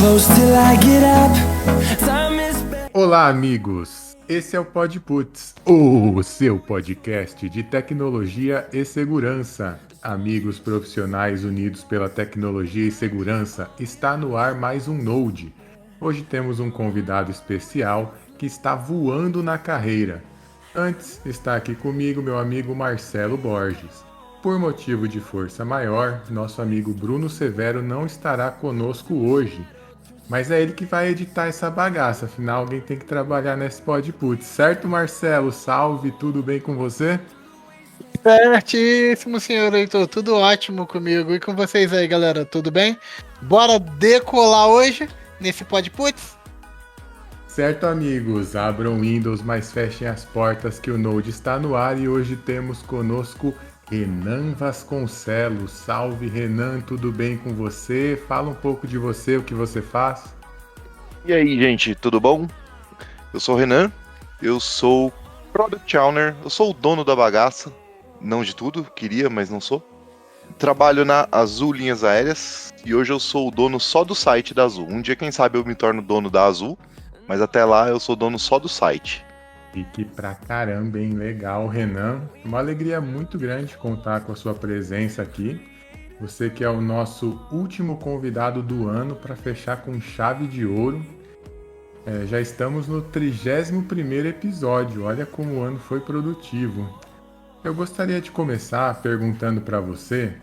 close till I get up. Time is Olá, amigos! Esse é o PodPuts, o seu podcast de tecnologia e segurança. Amigos profissionais unidos pela tecnologia e segurança, está no ar mais um Node. Hoje temos um convidado especial que está voando na carreira. Antes, está aqui comigo meu amigo Marcelo Borges. Por motivo de força maior, nosso amigo Bruno Severo não estará conosco hoje. Mas é ele que vai editar essa bagaça, afinal alguém tem que trabalhar nesse podput, certo, Marcelo? Salve, tudo bem com você? Certíssimo, senhor Heitor. Tudo ótimo comigo. E com vocês aí, galera? Tudo bem? Bora decolar hoje nesse Podputs? Certo, amigos, abram Windows, mas fechem as portas que o Node está no ar e hoje temos conosco Renan Vasconcelos. Salve, Renan, tudo bem com você? Fala um pouco de você, o que você faz. E aí, gente, tudo bom? Eu sou o Renan, eu sou Product Owner, eu sou o dono da bagaça, não de tudo, queria, mas não sou. Trabalho na Azul Linhas Aéreas e hoje eu sou o dono só do site da Azul. Um dia, quem sabe, eu me torno dono da Azul, mas até lá eu sou dono só do site. Fique pra caramba, hein? Legal, Renan. Uma alegria muito grande contar com a sua presença aqui. Você que é o nosso último convidado do ano para fechar com chave de ouro. Já estamos no 31º episódio. Olha como o ano foi produtivo. Eu gostaria de começar perguntando para você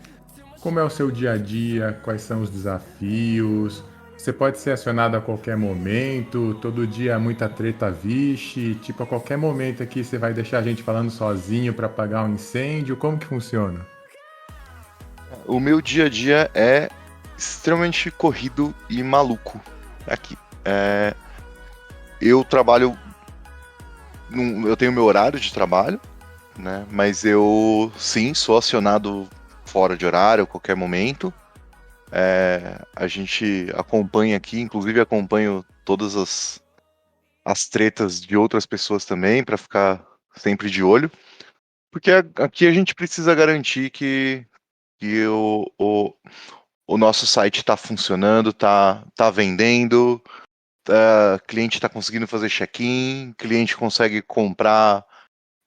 como é o seu dia a dia, quais são os desafios. Você pode ser acionado a qualquer momento, todo dia muita treta, vixe, tipo a qualquer momento aqui você vai deixar a gente falando sozinho para apagar um incêndio, como que funciona? O meu dia a dia é extremamente corrido e maluco aqui. Eu trabalho, eu tenho meu horário de trabalho, né? Mas eu, sim, sou acionado fora de horário, a qualquer momento. A gente acompanha aqui, inclusive acompanho todas as tretas de outras pessoas também, para ficar sempre de olho. Porque aqui a gente precisa garantir que o nosso site está funcionando, tá vendendo, cliente está conseguindo fazer check-in, cliente consegue comprar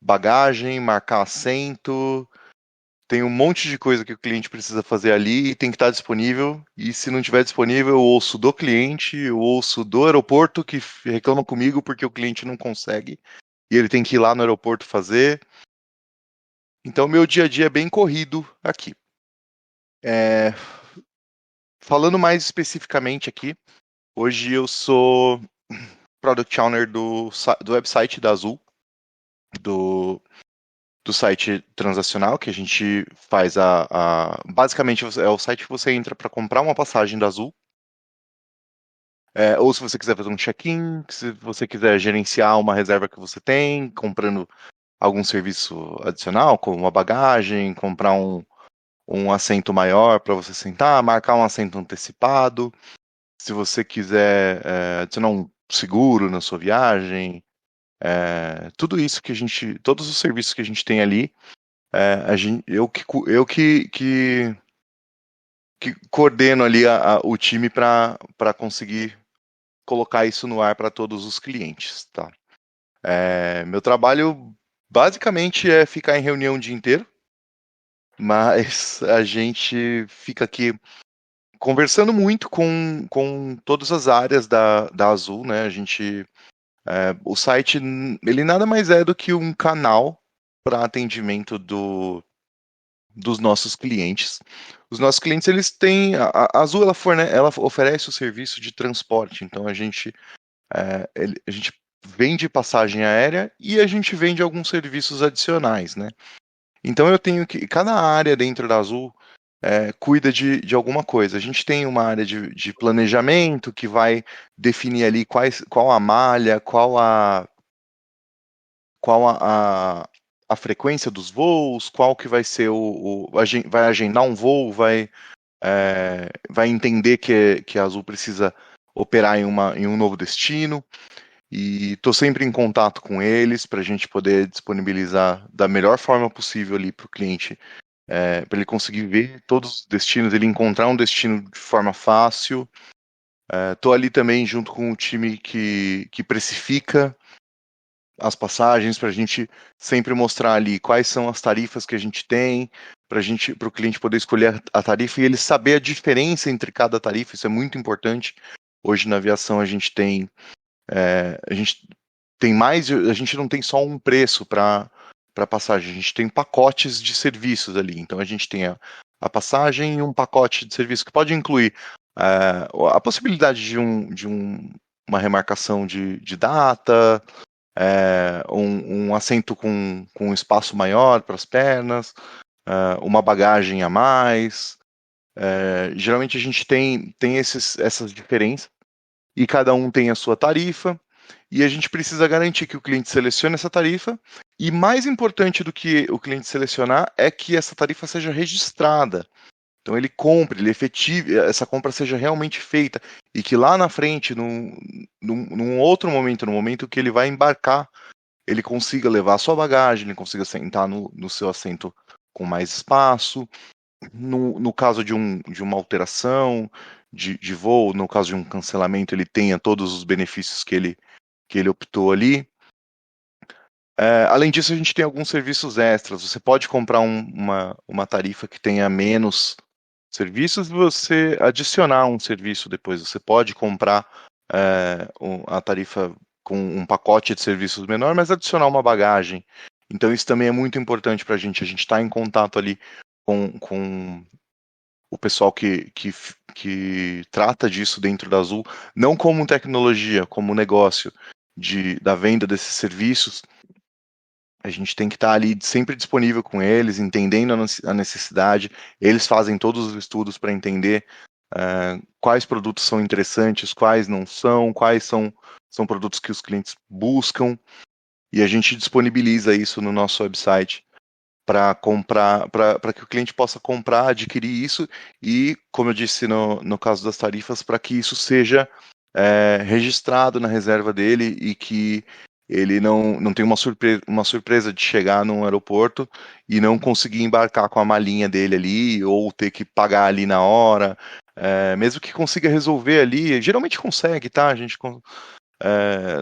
bagagem, marcar assento, tem um monte de coisa que o cliente precisa fazer ali e tem que estar disponível. E se não estiver disponível, eu ouço do cliente, eu ouço do aeroporto que reclama comigo porque o cliente não consegue e ele tem que ir lá no aeroporto fazer. Então, meu dia a dia é bem corrido aqui. Falando mais especificamente aqui, hoje eu sou Product Owner do website da Azul, do site transacional, que a gente faz basicamente é o site que você entra para comprar uma passagem da Azul, ou se você quiser fazer um check-in, se você quiser gerenciar uma reserva que você tem, comprando algum serviço adicional, como uma bagagem, comprar um assento maior para você sentar, marcar um assento antecipado, se você quiser adicionar um seguro na sua viagem, tudo isso que todos os serviços que a gente tem ali, eu que coordeno ali o time para conseguir colocar isso no ar para todos os clientes, tá? Meu trabalho basicamente é ficar em reunião o dia inteiro, mas a gente fica aqui conversando muito com todas as áreas da Azul, né? O site, ele nada mais é do que um canal para atendimento dos nossos clientes. Os nossos clientes, eles têm... A Azul, ela oferece o serviço de transporte, então a gente vende passagem aérea e a gente vende alguns serviços adicionais, né? Então eu tenho que... Cada área dentro da Azul cuida de alguma coisa. A gente tem uma área de planejamento que vai definir ali qual a malha, qual a frequência dos voos, qual que vai ser vai agendar um voo, vai entender que a Azul precisa operar em um novo destino, e estou sempre em contato com eles para a gente poder disponibilizar da melhor forma possível ali para o cliente, para ele conseguir ver todos os destinos, ele encontrar um destino de forma fácil. Tô ali também junto com o time que precifica as passagens para a gente sempre mostrar ali quais são as tarifas que a gente tem, para o cliente poder escolher a tarifa e ele saber a diferença entre cada tarifa. Isso é muito importante. Hoje na aviação a gente a gente não tem só um preço para passagem, a gente tem pacotes de serviços ali. Então a gente tem a passagem e um pacote de serviço que pode incluir a possibilidade de uma remarcação de data, um assento com um espaço maior para as pernas, uma bagagem a mais. Geralmente a gente tem essas diferenças e cada um tem a sua tarifa e a gente precisa garantir que o cliente selecione essa tarifa e mais importante do que o cliente selecionar é que essa tarifa seja registrada. Então ele compre, ele efetive, essa compra seja realmente feita e que lá na frente, num outro momento, no momento que ele vai embarcar, ele consiga levar a sua bagagem, ele consiga sentar no seu assento com mais espaço. No caso de uma alteração de voo, no caso de um cancelamento, ele tenha todos os benefícios que ele optou ali. Além disso, a gente tem alguns serviços extras. Você pode comprar uma tarifa que tenha menos serviços e você adicionar um serviço depois. Você pode comprar a tarifa com um pacote de serviços menor, mas adicionar uma bagagem. Então isso também é muito importante para a gente. A gente está em contato ali com o pessoal que trata disso dentro da Azul, não como tecnologia, como negócio da venda desses serviços. A gente tem que estar ali sempre disponível com eles, entendendo a necessidade. Eles fazem todos os estudos para entender quais produtos são interessantes, quais não são, quais são produtos que os clientes buscam. E a gente disponibiliza isso no nosso website para que o cliente possa comprar, adquirir isso e, como eu disse no caso das tarifas, para que isso seja registrado na reserva dele e que ele não tenha uma surpresa de chegar num aeroporto e não conseguir embarcar com a malinha dele ali ou ter que pagar ali na hora. Mesmo que consiga resolver ali, geralmente consegue, tá? A gente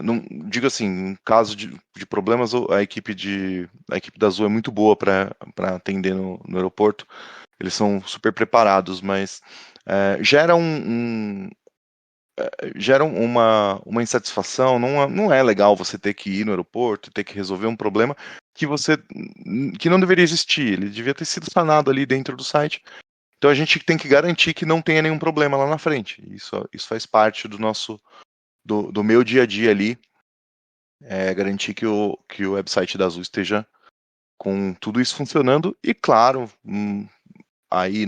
não, digo assim, em caso de problemas, a equipe da Azul é muito boa para atender no aeroporto. Eles são super preparados, mas gera uma insatisfação. Não é legal você ter que ir no aeroporto, ter que resolver um problema que não deveria existir. Ele devia ter sido sanado ali dentro do site. Então a gente tem que garantir que não tenha nenhum problema lá na frente. Isso faz parte do meu dia a dia ali, garantir que o website da Azul esteja com tudo isso funcionando e, claro, aí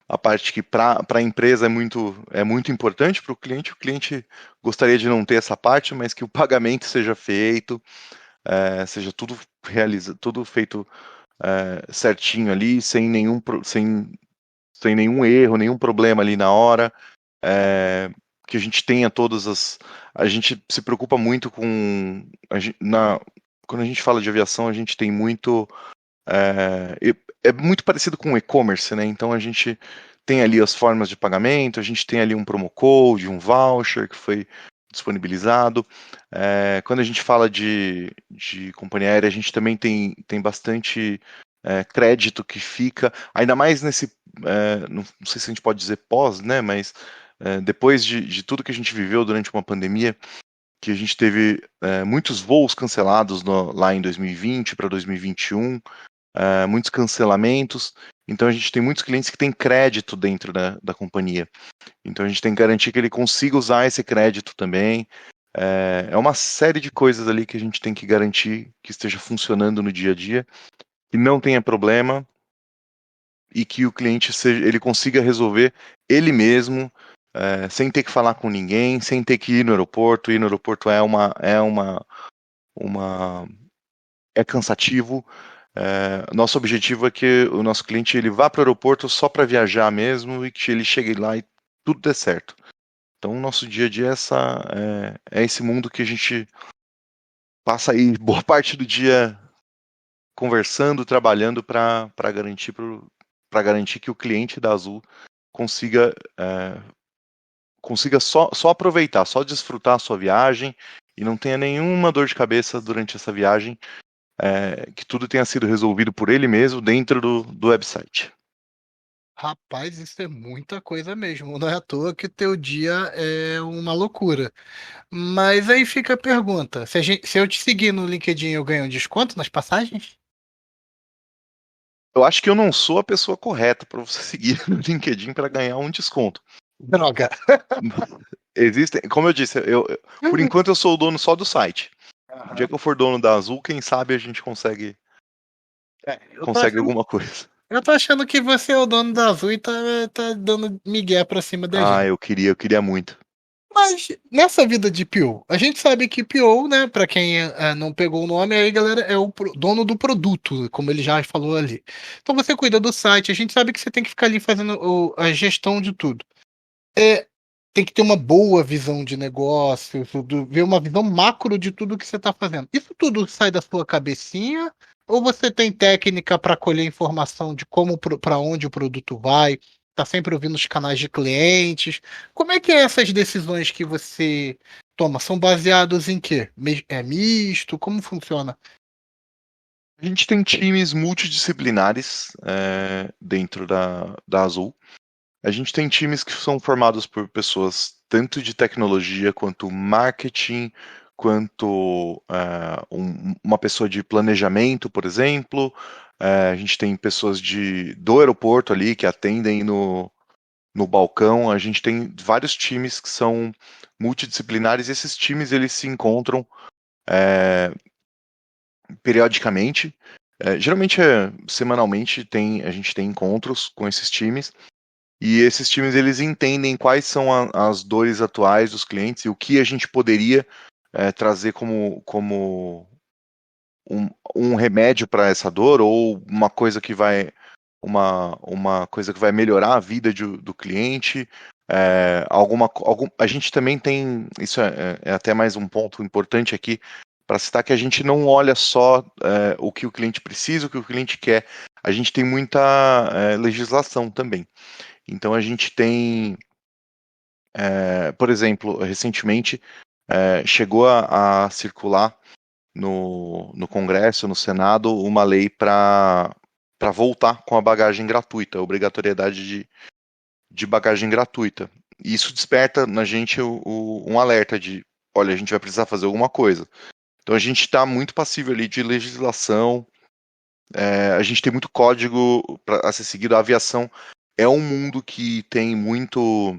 a parte que para a empresa é muito importante para o cliente gostaria de não ter essa parte, mas que o pagamento seja feito, seja tudo feito certinho ali, sem nenhum erro, nenhum problema ali na hora, que a gente tenha a gente se preocupa muito quando a gente fala de aviação, a gente tem muito é muito parecido com o e-commerce, né? Então a gente tem ali as formas de pagamento, a gente tem ali um promo code, um voucher que foi disponibilizado. Quando a gente fala de companhia aérea, a gente também tem bastante crédito que fica, ainda mais nesse, não sei se a gente pode dizer pós, né? Mas depois de tudo que a gente viveu durante uma pandemia, que a gente teve muitos voos cancelados lá em 2020 para 2021, muitos cancelamentos. Então a gente tem muitos clientes que têm crédito dentro da companhia. Então a gente tem que garantir que ele consiga usar esse crédito também. É uma série de coisas ali que a gente tem que garantir que esteja funcionando no dia a dia, que não tenha problema e que o cliente ele consiga resolver ele mesmo, sem ter que falar com ninguém, sem ter que ir no aeroporto. Ir no aeroporto é cansativo. Nosso objetivo é que o nosso cliente ele vá para o aeroporto só para viajar mesmo e que ele chegue lá e tudo dê certo. Então, o nosso dia a dia é esse mundo que a gente passa aí boa parte do dia conversando, trabalhando para garantir que o cliente da Azul consiga consiga só aproveitar, só desfrutar a sua viagem e não tenha nenhuma dor de cabeça durante essa viagem, que tudo tenha sido resolvido por ele mesmo dentro do website. Rapaz, isso é muita coisa mesmo. Não é à toa que o teu dia é uma loucura. Mas aí fica a pergunta: se eu te seguir no LinkedIn, eu ganho um desconto nas passagens? Eu acho que eu não sou a pessoa correta para você seguir no LinkedIn para ganhar um desconto. Droga. Existem, como eu disse, por enquanto eu sou o dono só do site. O dia que eu for dono da Azul, quem sabe a gente consegue alguma coisa. Eu tô achando que você é o dono da Azul e tá dando migué pra cima da gente. Eu queria muito. Mas nessa vida de PO, a gente sabe que PO, né, pra quem não pegou o nome, aí galera é o dono do produto, como ele já falou ali. Então você cuida do site, a gente sabe que você tem que ficar ali fazendo a gestão de tudo. Tem que ter uma boa visão de negócio, ver uma visão macro de tudo que você está fazendo. Isso tudo sai da sua cabecinha? Ou você tem técnica para colher informação de como, para onde o produto vai? Está sempre ouvindo os canais de clientes? Como é que é essas decisões que você toma? São baseados em quê? É misto? Como funciona? A gente tem times multidisciplinares dentro da Azul. A gente tem times que são formados por pessoas tanto de tecnologia quanto marketing, quanto uma pessoa de planejamento, por exemplo. A gente tem pessoas do aeroporto ali que atendem no balcão. A gente tem vários times que são multidisciplinares e esses times eles se encontram periodicamente. Geralmente semanalmente a gente tem encontros com esses times. E esses times eles entendem quais são as dores atuais dos clientes e o que a gente poderia trazer como um remédio para essa dor ou uma coisa que vai melhorar a vida do cliente. A gente também tem, isso é até mais um ponto importante aqui para citar, que a gente não olha só o que o cliente precisa, o que o cliente quer. A gente tem muita legislação também. Então a gente tem, por exemplo, recentemente chegou a circular no Congresso, no Senado, uma lei para voltar com a bagagem gratuita, a obrigatoriedade de bagagem gratuita. E isso desperta na gente um alerta de, olha, a gente vai precisar fazer alguma coisa. Então a gente está muito passível ali de legislação, a gente tem muito código a ser seguido. A aviação é um mundo que tem muito.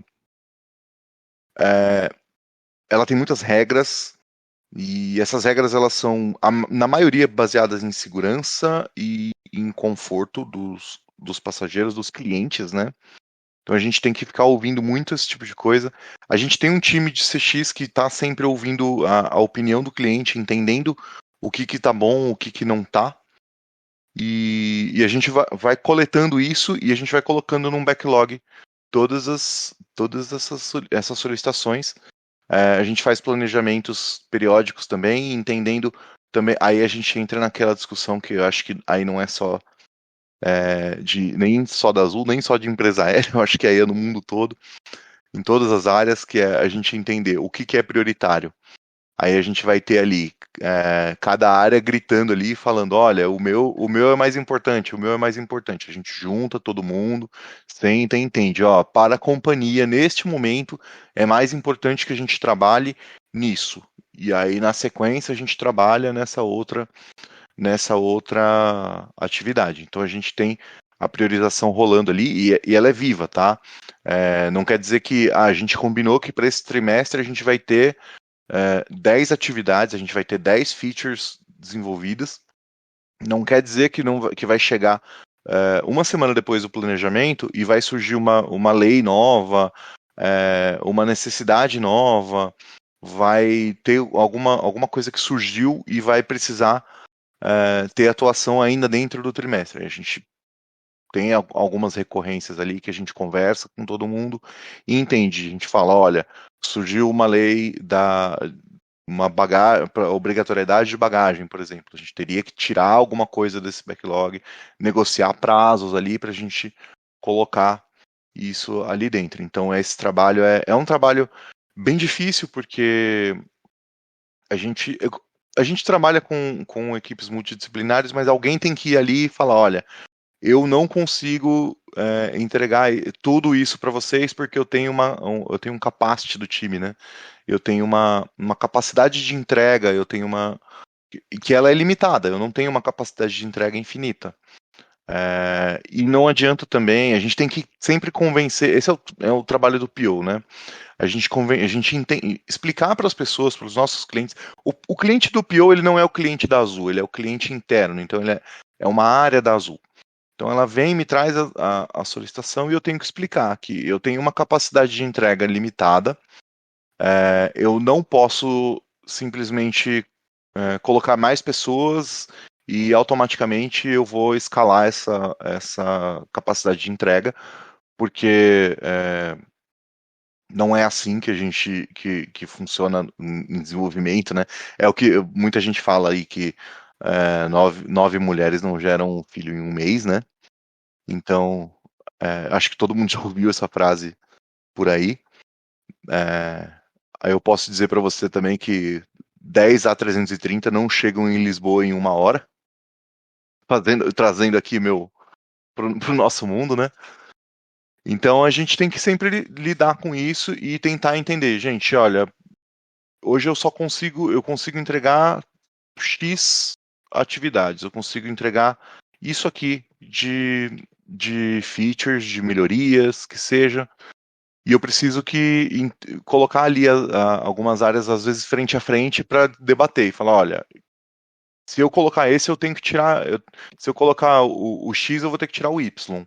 Ela tem muitas regras, e essas regras elas são, na maioria, baseadas em segurança e em conforto dos passageiros, dos clientes, né? Então a gente tem que ficar ouvindo muito esse tipo de coisa. A gente tem um time de CX que está sempre ouvindo a opinião do cliente, entendendo o que tá bom, o que não tá. E a gente vai coletando isso e a gente vai colocando num backlog todas essas solicitações. A gente faz planejamentos periódicos também, entendendo também. Aí a gente entra naquela discussão que eu acho que aí não é só nem só da Azul, nem só de empresa aérea, eu acho que aí é no mundo todo, em todas as áreas, que é a gente entender o que é prioritário. Aí a gente vai ter ali cada área gritando ali, falando, olha, o meu é mais importante, o meu é mais importante. A gente junta todo mundo, senta e entende, ó, para a companhia, neste momento, é mais importante que a gente trabalhe nisso. E aí, na sequência, a gente trabalha nessa outra atividade. Então a gente tem a priorização rolando ali e ela é viva, tá? Não quer dizer que a gente combinou que para esse trimestre a gente vai ter 10 atividades, a gente vai ter 10 features desenvolvidas. Não quer dizer que vai chegar uma semana depois do planejamento e vai surgir uma lei nova, uma necessidade nova, vai ter alguma coisa que surgiu e vai precisar ter atuação ainda dentro do trimestre. A gente tem algumas recorrências ali que a gente conversa com todo mundo e entende. A gente fala, olha, surgiu uma lei obrigatoriedade de bagagem, por exemplo. A gente teria que tirar alguma coisa desse backlog, negociar prazos ali para a gente colocar isso ali dentro. Então esse trabalho é um trabalho bem difícil, porque a gente, a gente trabalha com equipes multidisciplinares, mas alguém tem que ir ali e falar, olha, eu não consigo entregar tudo isso para vocês porque eu tenho eu tenho um capacity do time, né? Eu tenho uma capacidade de entrega, eu tenho que ela é limitada, eu não tenho uma capacidade de entrega infinita. E não adianta também, a gente tem que sempre convencer, esse é o trabalho do PO, né? A gente explicar para as pessoas, para os nossos clientes. O cliente do PO, ele não é o cliente da Azul, ele é o cliente interno, então ele é uma área da Azul. Então ela vem e me traz a solicitação e eu tenho que explicar que eu tenho uma capacidade de entrega limitada, eu não posso simplesmente colocar mais pessoas e automaticamente eu vou escalar essa capacidade de entrega, porque não é assim que a gente que funciona em desenvolvimento, né? É o que muita gente fala aí que nove mulheres não geram um filho em um mês, né? Então, acho que todo mundo já ouviu essa frase por aí. Aí eu posso dizer para você também que 10 A330 não chegam em Lisboa em 1 hora, trazendo aqui pro nosso mundo, né? Então a gente tem que sempre lidar com isso e tentar entender, gente, olha, hoje eu consigo entregar X atividades, eu consigo entregar isso aqui de features, de melhorias, que seja, e eu preciso colocar ali algumas áreas, às vezes, frente a frente para debater e falar, olha, se eu colocar esse, eu tenho que tirar, se eu colocar o X, eu vou ter que tirar o Y.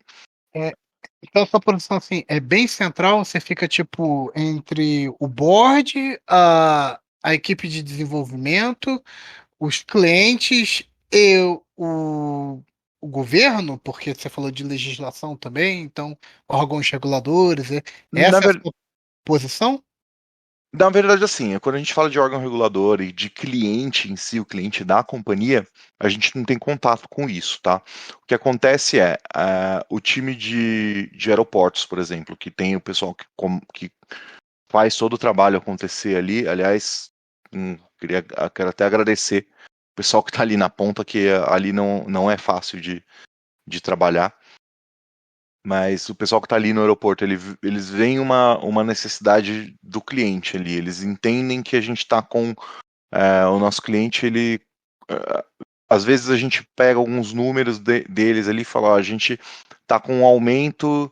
Então, sua posição assim é bem central. Você fica tipo entre o board, a equipe de desenvolvimento, os clientes e o governo, porque você falou de legislação também, então órgãos reguladores. Na, Essa é a ver- sua posição? Na verdade, assim, quando a gente fala de órgão regulador e de cliente em si, o cliente da companhia, a gente não tem contato com isso, tá? O que acontece o time de aeroportos, por exemplo, que tem o pessoal que faz todo o trabalho acontecer ali. Aliás, quero até agradecer o pessoal que está ali na ponta, que ali não é fácil de trabalhar. Mas o pessoal que está ali no aeroporto, eles veem uma necessidade do cliente ali. Eles entendem que a gente está com o nosso cliente, às vezes a gente pega alguns números deles ali e fala, ó, a gente está com um aumento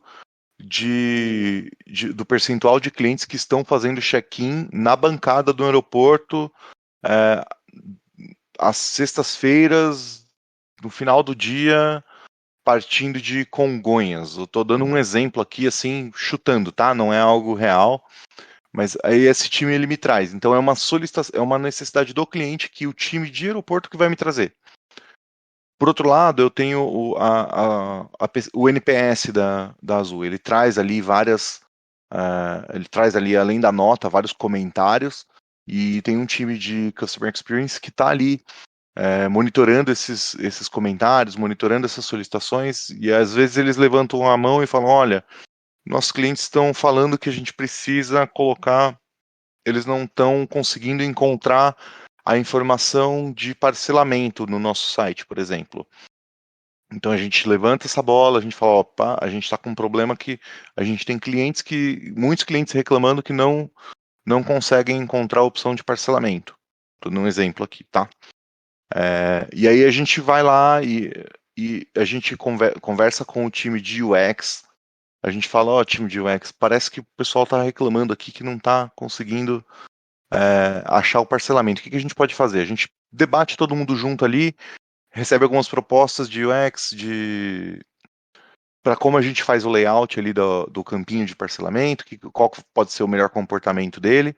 do percentual de clientes que estão fazendo check-in na bancada do aeroporto às sextas-feiras, no final do dia, partindo de Congonhas. Eu tô dando um exemplo aqui, assim, chutando, tá? Não é algo real, mas aí esse time ele me traz. Então é uma solicitação, é uma necessidade do cliente que o time de aeroporto que vai me trazer. Por outro lado, eu tenho o NPS da Azul. Ele traz ali ele traz ali, além da nota, vários comentários, e tem um time de Customer Experience que está ali monitorando esses comentários, monitorando essas solicitações, e às vezes eles levantam a mão e falam, olha, nossos clientes estão falando que a gente precisa colocar, eles não estão conseguindo encontrar a informação de parcelamento no nosso site, por exemplo. Então a gente levanta essa bola, a gente fala, opa, a gente está com um problema que a gente tem muitos clientes reclamando que não conseguem encontrar a opção de parcelamento. Estou dando um exemplo aqui, tá? E aí a gente vai lá e a gente conversa com o time de UX. A gente fala, ó, time de UX, parece que o pessoal está reclamando aqui que não está conseguindo achar o parcelamento. O que a gente pode fazer? A gente debate todo mundo junto ali, recebe algumas propostas de UX para como a gente faz o layout ali do campinho de parcelamento, qual pode ser o melhor comportamento dele.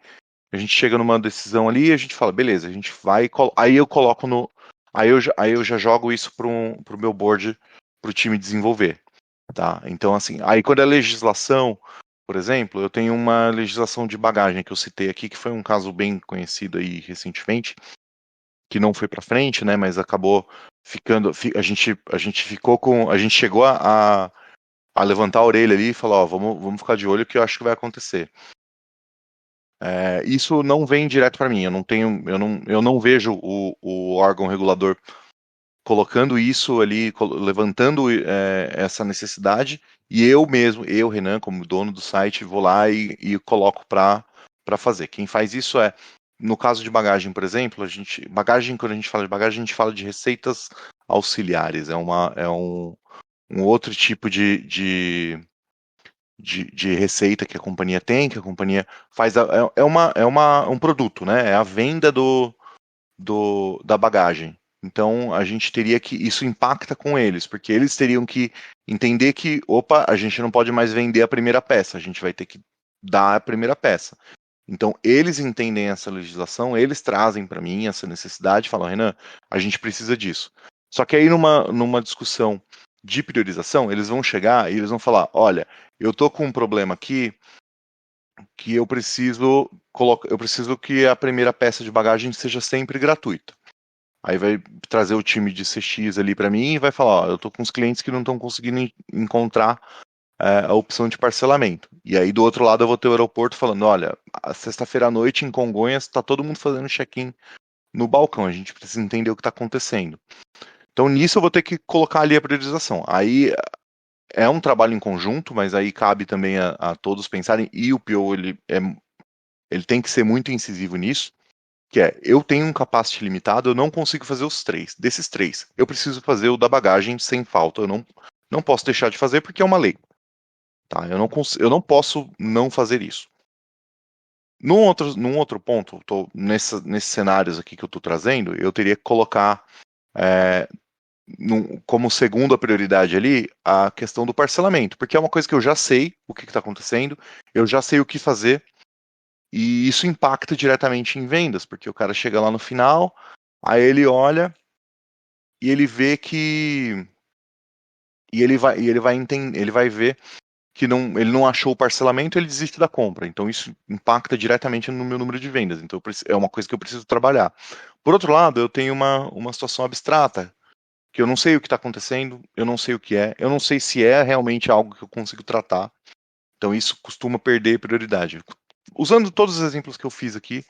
A gente chega numa decisão ali e a gente fala, beleza, a gente vai. Aí eu coloco no. Aí eu já jogo isso pro meu board, pro time desenvolver. Tá? Então, assim, aí quando é legislação, por exemplo, eu tenho uma legislação de bagagem que eu citei aqui, que foi um caso bem conhecido aí recentemente, que não foi para frente, né? Mas acabou ficando. A gente ficou com. A gente chegou a a levantar a orelha ali e falar, ó, vamos ficar de olho que eu acho que vai acontecer. Isso não vem direto para mim, eu não vejo o órgão regulador colocando isso ali, levantando essa necessidade, e eu mesmo, Renan, como dono do site, vou lá e coloco para fazer. Quem faz isso no caso de bagagem, por exemplo, quando a gente fala de bagagem, a gente fala de receitas auxiliares, é um outro tipo de receita que a companhia tem, que a companhia faz, um produto, né? É a venda da bagagem. Então a gente teria que, isso impacta com eles, porque eles teriam que entender que, opa, a gente não pode mais vender a primeira peça, a gente vai ter que dar a primeira peça. Então eles entendem essa legislação, eles trazem para mim essa necessidade, falam, Renan, a gente precisa disso. Só que aí numa discussão de priorização, eles vão chegar e eles vão falar, olha, eu tô com um problema aqui que eu preciso que a primeira peça de bagagem seja sempre gratuita. Aí vai trazer o time de CX ali para mim e vai falar, ó, eu tô com os clientes que não estão conseguindo encontrar a opção de parcelamento. E aí do outro lado eu vou ter o aeroporto falando, olha, sexta-feira à noite em Congonhas tá todo mundo fazendo check-in no balcão, a gente precisa entender o que está acontecendo. Então nisso eu vou ter que colocar ali a priorização. Aí é um trabalho em conjunto, mas aí cabe também a todos pensarem, e o PO ele tem que ser muito incisivo nisso, que eu tenho um capacity limitado, eu não consigo fazer os 3. Desses 3, eu preciso fazer o da bagagem sem falta, eu não posso deixar de fazer porque é uma lei. Tá? Eu não posso não fazer isso. Num outro ponto, nesses cenários aqui que eu estou trazendo, eu teria que colocar como segunda prioridade ali a questão do parcelamento, porque é uma coisa que eu já sei o que está acontecendo, eu já sei o que fazer, e isso impacta diretamente em vendas, porque o cara chega lá no final, aí ele olha e ele vê que ele vai ver que ele não achou o parcelamento, ele desiste da compra. Então isso impacta diretamente no meu número de vendas. Então é uma coisa que eu preciso trabalhar. Por outro lado, eu tenho uma situação abstrata, que eu não sei o que está acontecendo, eu não sei o que eu não sei se é realmente algo que eu consigo tratar. Então isso costuma perder prioridade. Usando todos os exemplos que eu fiz aqui,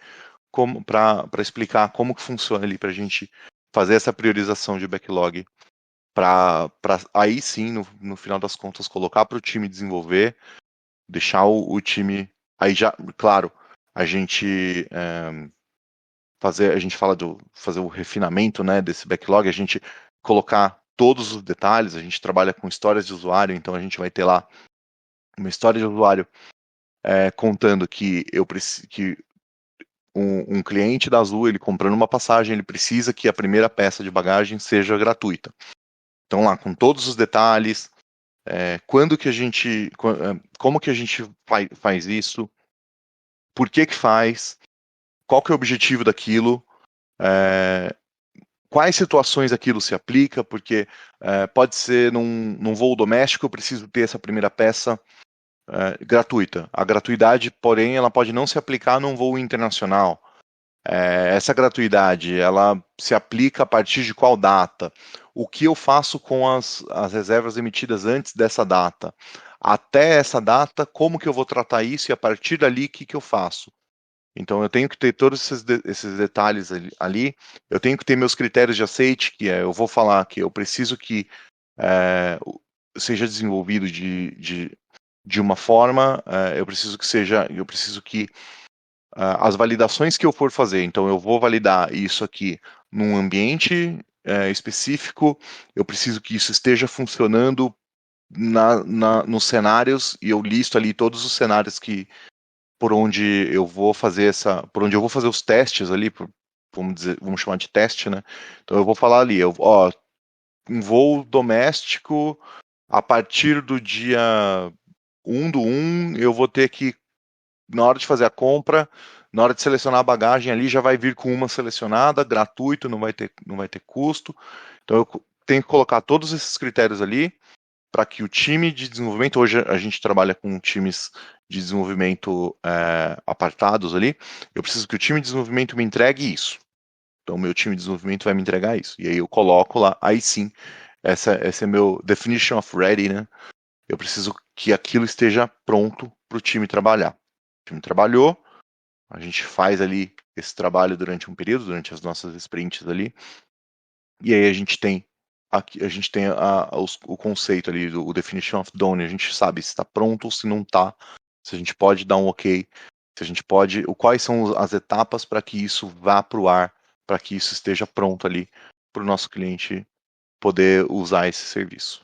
para explicar como que funciona ali, para a gente fazer essa priorização de backlog, para aí sim, no final das contas, colocar para o time desenvolver, deixar o time, aí já, claro, a gente fala fazer o refinamento, né, desse backlog, a gente colocar todos os detalhes, a gente trabalha com histórias de usuário, então a gente vai ter lá uma história de usuário contando que um cliente da Azul, ele comprando uma passagem, ele precisa que a primeira peça de bagagem seja gratuita. Então lá, com todos os detalhes, como que a gente faz isso, por que faz, qual que é o objetivo daquilo, quais situações aquilo se aplica, porque pode ser num voo doméstico, eu preciso ter essa primeira peça gratuita. A gratuidade, porém, ela pode não se aplicar num voo internacional. Essa gratuidade, ela se aplica a partir de qual data? O que eu faço com as reservas emitidas antes dessa data? Até essa data, como que eu vou tratar isso e a partir dali, o que eu faço? Então eu tenho que ter todos esses detalhes ali, eu tenho que ter meus critérios de aceite, que eu vou falar que eu preciso que seja desenvolvido de uma forma, eu preciso que as validações que eu for fazer, então eu vou validar isso aqui num ambiente específico, eu preciso que isso esteja funcionando nos cenários, e eu listo ali todos os cenários por onde eu vou fazer os testes ali, vamos chamar de teste, né? Então eu vou falar ali, um voo doméstico, a partir do dia 1/1, eu vou ter que, na hora de fazer a compra, na hora de selecionar a bagagem ali, já vai vir com uma selecionada, gratuito, não vai ter custo. Então eu tenho que colocar todos esses critérios ali, para que o time de desenvolvimento, hoje a gente trabalha com times de desenvolvimento apartados ali, eu preciso que o time de desenvolvimento me entregue isso. Então o meu time de desenvolvimento vai me entregar isso. E aí eu coloco lá, aí sim, esse é meu definition of ready, né? eu preciso que aquilo esteja pronto para o time trabalhar. O time trabalhou, a gente faz ali esse trabalho durante um período, durante as nossas sprints ali, e aí a gente tem o conceito ali, o definition of done, a gente sabe se está pronto ou se não está, se a gente pode dar um ok, se a gente pode, quais são as etapas para que isso vá para o ar, para que isso esteja pronto ali para o nosso cliente poder usar esse serviço.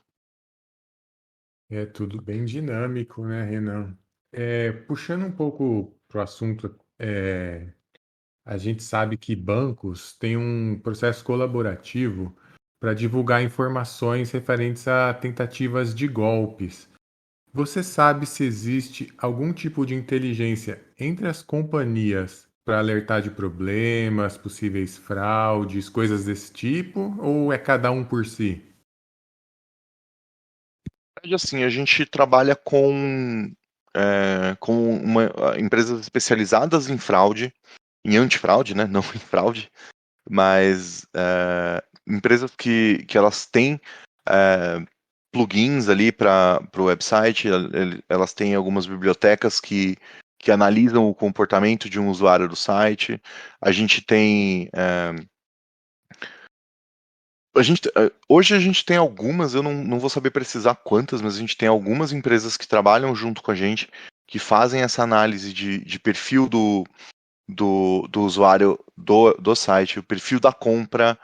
É tudo bem dinâmico, né, Renan? Puxando um pouco para o assunto, a gente sabe que bancos têm um processo colaborativo para divulgar informações referentes a tentativas de golpes. Você sabe se existe algum tipo de inteligência entre as companhias para alertar de problemas, possíveis fraudes, coisas desse tipo, ou é cada um por si? Assim, a gente trabalha com empresas especializadas em fraude, em antifraude, né? Não em fraude, mas empresas que elas têm plugins ali para o website, elas têm algumas bibliotecas que analisam o comportamento de um usuário do site. A gente tem hoje a gente tem algumas, eu não vou saber precisar quantas, mas a gente tem algumas empresas que trabalham junto com a gente, que fazem essa análise de perfil do usuário do site, o perfil da compra,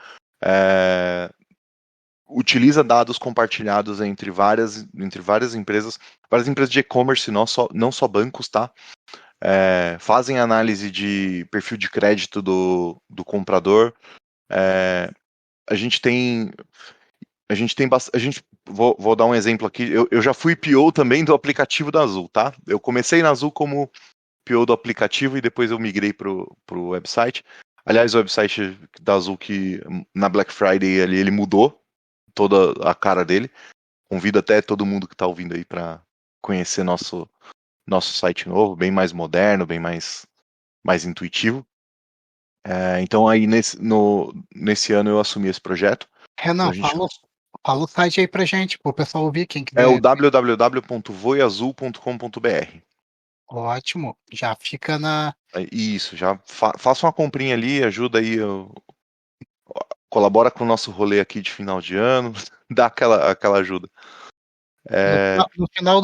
utiliza dados compartilhados entre várias empresas de e-commerce, não só bancos, tá? Fazem análise de perfil de crédito do comprador. A gente tem vou dar um exemplo aqui. Eu já fui PO também do aplicativo da Azul, tá? Eu comecei na Azul como PO do aplicativo e depois eu migrei pro website. Aliás, o website da Azul que na Black Friday ele mudou toda a cara dele. Convido até todo mundo que está ouvindo aí para conhecer nosso site novo, bem mais moderno, bem mais intuitivo. Então aí nesse ano eu assumi esse projeto. Renan, Então, fala o site aí pra gente, pro pessoal ouvir, quem é o quiser. www.voiazul.com.br. Ótimo, já fica na. Isso, já faça uma comprinha ali, ajuda aí, colabora com o nosso rolê aqui de final de ano, dá aquela ajuda. No final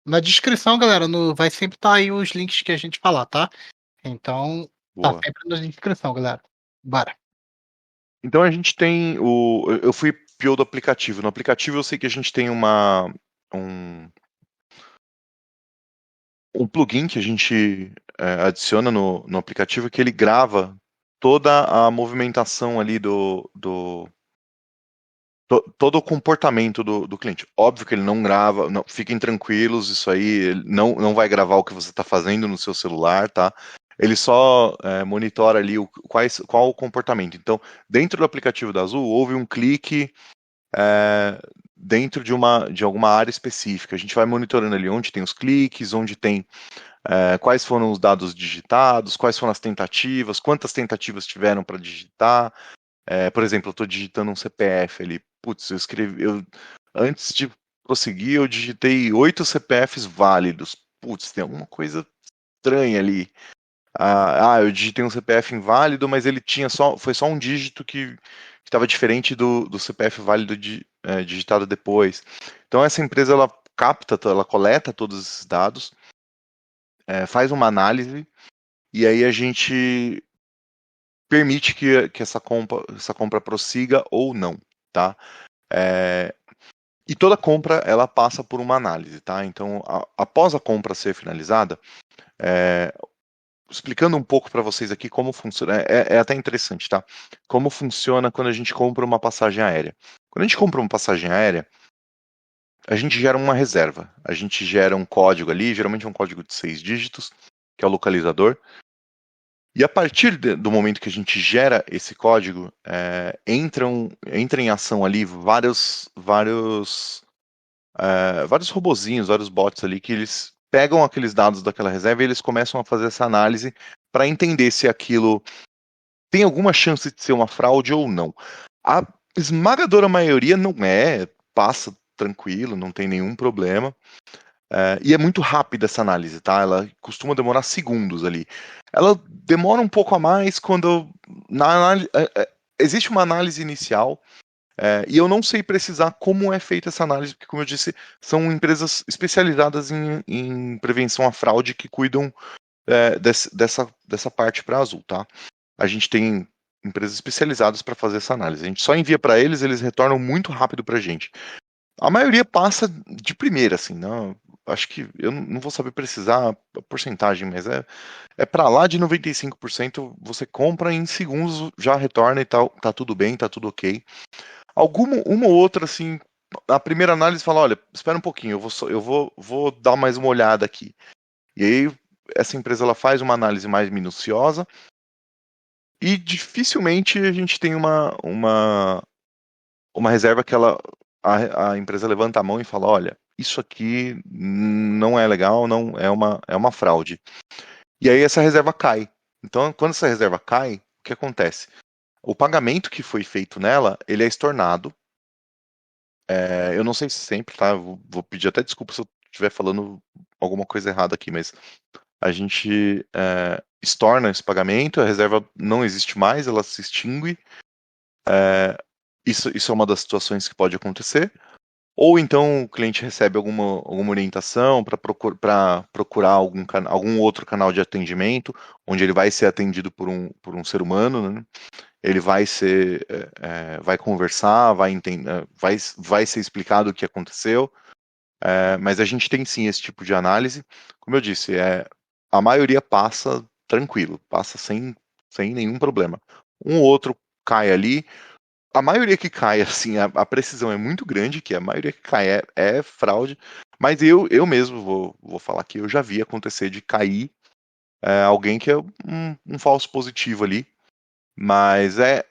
na descrição, galera, vai sempre estar aí os links que a gente falar, tá? Então, tá Boa. sempre na descrição, galera. Bora. Então a gente tem eu fui PO do aplicativo. No aplicativo eu sei que a gente tem um plugin que a gente adiciona no aplicativo que ele grava toda a movimentação ali todo o comportamento do cliente. Óbvio que ele não grava, não, fiquem tranquilos, isso aí ele não vai gravar o que você está fazendo no seu celular, tá? Ele só monitora ali qual o comportamento. Então, dentro do aplicativo da Azul, houve um clique dentro de alguma área específica. A gente vai monitorando ali onde tem os cliques, onde tem quais foram os dados digitados, quais foram as tentativas, quantas tentativas tiveram para digitar. Por exemplo, eu estou digitando um CPF ali. Putz, antes de prosseguir, eu digitei 8 CPFs válidos. Putz, tem alguma coisa estranha ali. Eu digitei um CPF inválido, mas ele foi só um dígito que estava diferente do CPF válido digitado depois. Então essa empresa ela coleta todos esses dados, faz uma análise e aí a gente permite que essa compra prossiga ou não, tá? E toda compra ela passa por uma análise, tá? Então após a compra ser finalizada, explicando um pouco para vocês aqui como funciona, é até interessante, tá? Como funciona quando a gente compra uma passagem aérea. Quando a gente compra uma passagem aérea, a gente gera uma reserva. A gente gera um código ali, geralmente um código de 6 dígitos, que é o localizador. E a partir do momento que a gente gera esse código, entra em ação ali vários robozinhos, vários bots ali, que eles pegam aqueles dados daquela reserva e eles começam a fazer essa análise para entender se aquilo tem alguma chance de ser uma fraude ou não. A esmagadora maioria não passa tranquilo, não tem nenhum problema. E é muito rápida essa análise, tá? Ela costuma demorar segundos ali. Ela demora um pouco a mais quando existe uma análise inicial, e eu não sei precisar como é feita essa análise, porque, como eu disse, são empresas especializadas em prevenção à fraude que cuidam dessa parte para Azul, tá? A gente tem empresas especializadas para fazer essa análise. A gente só envia para eles, eles retornam muito rápido para a gente. A maioria passa de primeira, assim, não, acho que eu não vou saber precisar a porcentagem, mas é para lá de 95%, você compra em segundos, já retorna e tal, tá tudo bem, tá tudo ok. Uma ou outra, assim, a primeira análise fala, olha, espera um pouquinho, eu vou dar mais uma olhada aqui. E aí, essa empresa ela faz uma análise mais minuciosa e dificilmente a gente tem uma reserva que a empresa levanta a mão e fala, olha, isso aqui não é legal, não é uma fraude. E aí essa reserva cai. Então, quando essa reserva cai, o que acontece? O pagamento que foi feito nela, ele é estornado. Eu não sei se sempre, tá? Vou pedir até desculpa se eu estiver falando alguma coisa errada aqui, mas a gente estorna esse pagamento, a reserva não existe mais, ela se extingue. Isso é uma das situações que pode acontecer. Ou então o cliente recebe alguma orientação para procurar algum outro canal de atendimento, onde ele vai ser atendido por um ser humano, né? Ele vai vai conversar, vai ser explicado o que aconteceu, mas a gente tem sim esse tipo de análise. Como eu disse, a maioria passa tranquilo, passa sem nenhum problema. Um ou outro cai ali. A maioria que cai, assim, a precisão é muito grande, que a maioria que cai é fraude, mas eu mesmo vou falar que eu já vi acontecer de cair alguém que é um falso positivo ali, mas é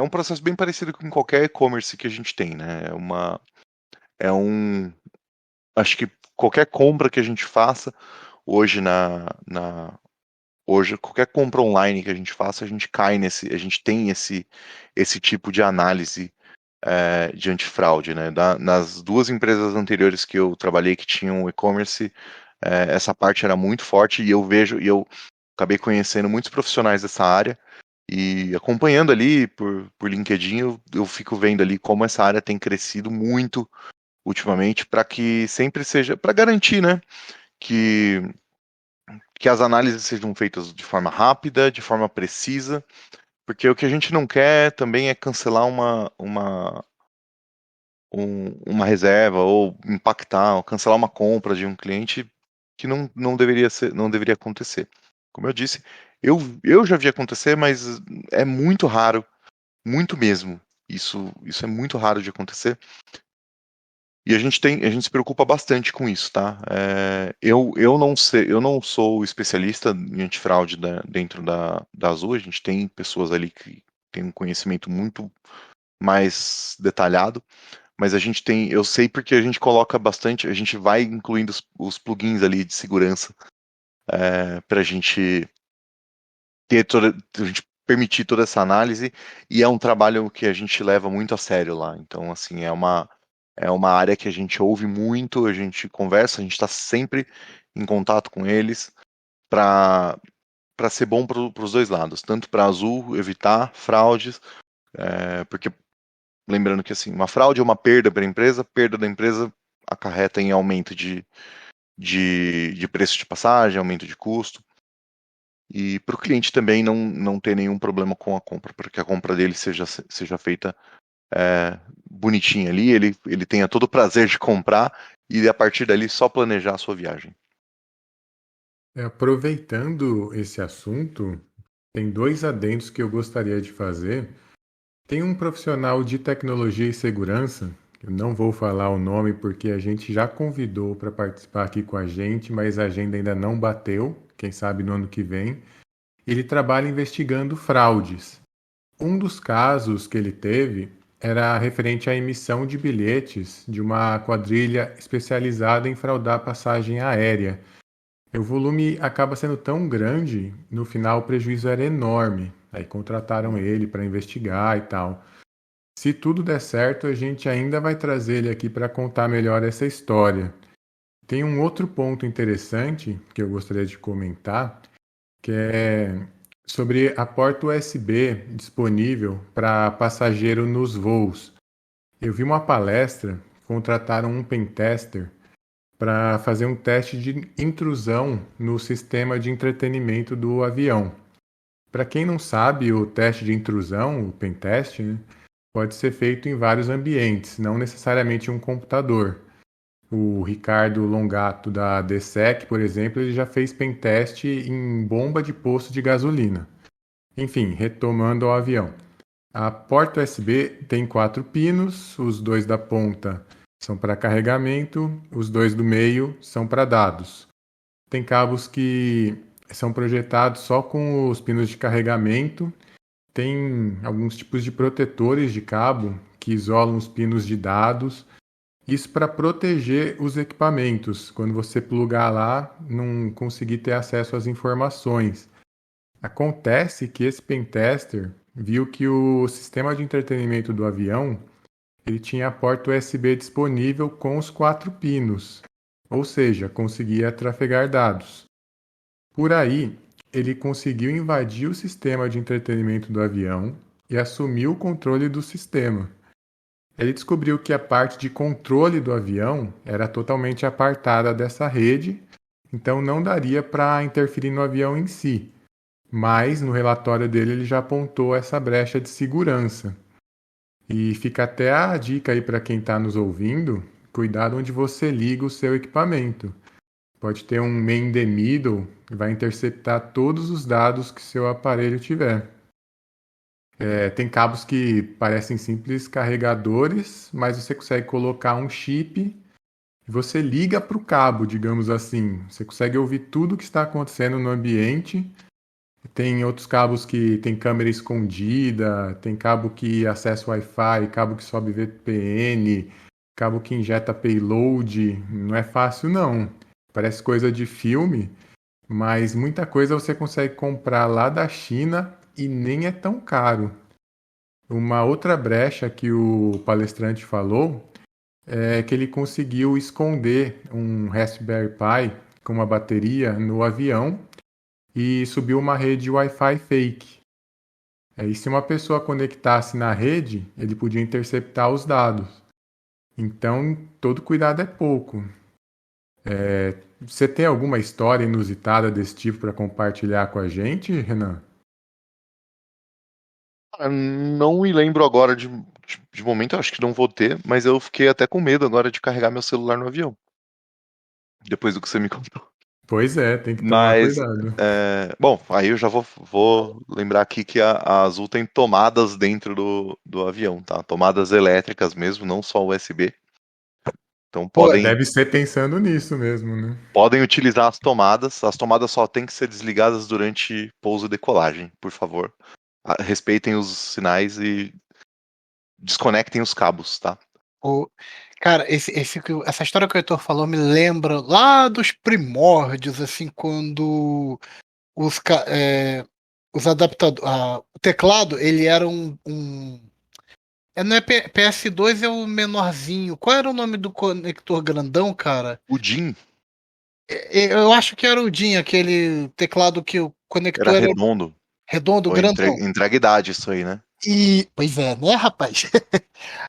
um processo bem parecido com qualquer e-commerce que a gente tem, né? Acho que qualquer compra que a gente faça hoje hoje, qualquer compra online que a gente faça, a gente tem esse tipo de análise de antifraude, né? Nas duas empresas anteriores que eu trabalhei que tinham e-commerce, essa parte era muito forte e eu acabei conhecendo muitos profissionais dessa área e acompanhando ali por LinkedIn, eu fico vendo ali como essa área tem crescido muito ultimamente para que sempre seja, para garantir, né, que as análises sejam feitas de forma rápida, de forma precisa, porque o que a gente não quer também é cancelar uma reserva ou impactar, ou cancelar uma compra de um cliente que não deveria acontecer. Como eu disse, eu já vi acontecer, mas é muito raro, muito mesmo. Isso é muito raro de acontecer. E a gente se preocupa bastante com isso, tá? Eu não sou especialista em antifraude dentro da Azul. A gente tem pessoas ali que têm um conhecimento muito mais detalhado, mas eu sei porque a gente coloca bastante, a gente vai incluindo os plugins ali de segurança para a gente a gente permitir toda essa análise, e é um trabalho que a gente leva muito a sério lá. Então, assim, é uma área que a gente ouve muito, a gente conversa, a gente está sempre em contato com eles para ser bom para os dois lados, tanto para a Azul evitar fraudes, porque lembrando que assim, uma fraude é uma perda para a empresa, perda da empresa acarreta em aumento de preço de passagem, aumento de custo, e para o cliente também não ter nenhum problema com a compra, para que a compra dele seja feita bonitinha ali, ele tenha todo o prazer de comprar e a partir dali só planejar a sua viagem. Aproveitando esse assunto, tem dois adendos que eu gostaria de fazer. Tem um profissional de tecnologia e segurança, eu não vou falar o nome porque a gente já convidou para participar aqui com a gente, mas a agenda ainda não bateu, quem sabe no ano que vem. Ele trabalha investigando fraudes. Um dos casos que ele teve era referente à emissão de bilhetes de uma quadrilha especializada em fraudar passagem aérea. O volume acaba sendo tão grande, no final o prejuízo era enorme. Aí contrataram ele para investigar e tal. Se tudo der certo, a gente ainda vai trazer ele aqui para contar melhor essa história. Tem um outro ponto interessante que eu gostaria de comentar, que é sobre a porta USB disponível para passageiro nos voos. Eu vi uma palestra, contrataram um pentester para fazer um teste de intrusão no sistema de entretenimento do avião. Para quem não sabe, o teste de intrusão, o pentest, né, pode ser feito em vários ambientes, não necessariamente em um computador. O Ricardo Longato da DSEC, por exemplo, ele já fez pentest em bomba de posto de gasolina. Enfim, retomando ao avião. A porta USB tem 4 pinos, os 2 da ponta são para carregamento, os 2 do meio são para dados. Tem cabos que são projetados só com os pinos de carregamento. Tem alguns tipos de protetores de cabo que isolam os pinos de dados. Isso para proteger os equipamentos. Quando você plugar lá, não conseguir ter acesso às informações. Acontece que esse pentester viu que o sistema de entretenimento do avião ele tinha a porta USB disponível com os 4 pinos, ou seja, conseguia trafegar dados. Por aí, ele conseguiu invadir o sistema de entretenimento do avião e assumiu o controle do sistema. Ele descobriu que a parte de controle do avião era totalmente apartada dessa rede, então não daria para interferir no avião em si. Mas no relatório dele ele já apontou essa brecha de segurança. E fica até a dica aí para quem está nos ouvindo, cuidado onde você liga o seu equipamento. Pode ter um man in the middle que vai interceptar todos os dados que seu aparelho tiver. Tem cabos que parecem simples carregadores, mas você consegue colocar um chip e você liga para o cabo, digamos assim. Você consegue ouvir tudo o que está acontecendo no ambiente. Tem outros cabos que tem câmera escondida, tem cabo que acessa Wi-Fi, cabo que sobe VPN, cabo que injeta payload. Não é fácil, não. Parece coisa de filme, mas muita coisa você consegue comprar lá da China e nem é tão caro. Uma outra brecha que o palestrante falou é que ele conseguiu esconder um Raspberry Pi com uma bateria no avião e subiu uma rede Wi-Fi fake. E se uma pessoa conectasse na rede, ele podia interceptar os dados. Então, todo cuidado é pouco. Você tem alguma história inusitada desse tipo para compartilhar com a gente, Renan? Não me lembro agora de momento, eu acho que não vou ter, mas eu fiquei até com medo agora de carregar meu celular no avião. Depois do que você me contou. Pois é, tem que tomar Mas, cuidado. bom, aí eu já vou lembrar aqui que a Azul tem tomadas dentro do avião, tá? Tomadas elétricas mesmo, não só USB. Então Deve ser pensando nisso mesmo, né? podem utilizar as tomadas só têm que ser desligadas durante pouso e decolagem, por favor. Respeitem os sinais e desconectem os cabos, tá? Cara, essa história que o Heitor falou me lembra lá dos primórdios, assim, quando os adaptadores. O teclado, ele era não é PS2, é o menorzinho. Qual era o nome do conector grandão, cara? O DIN Eu acho que era o DIN, aquele teclado que o conector era era redondo. redondo, grandão. Entreguidade isso aí, né? Pois é, né, rapaz?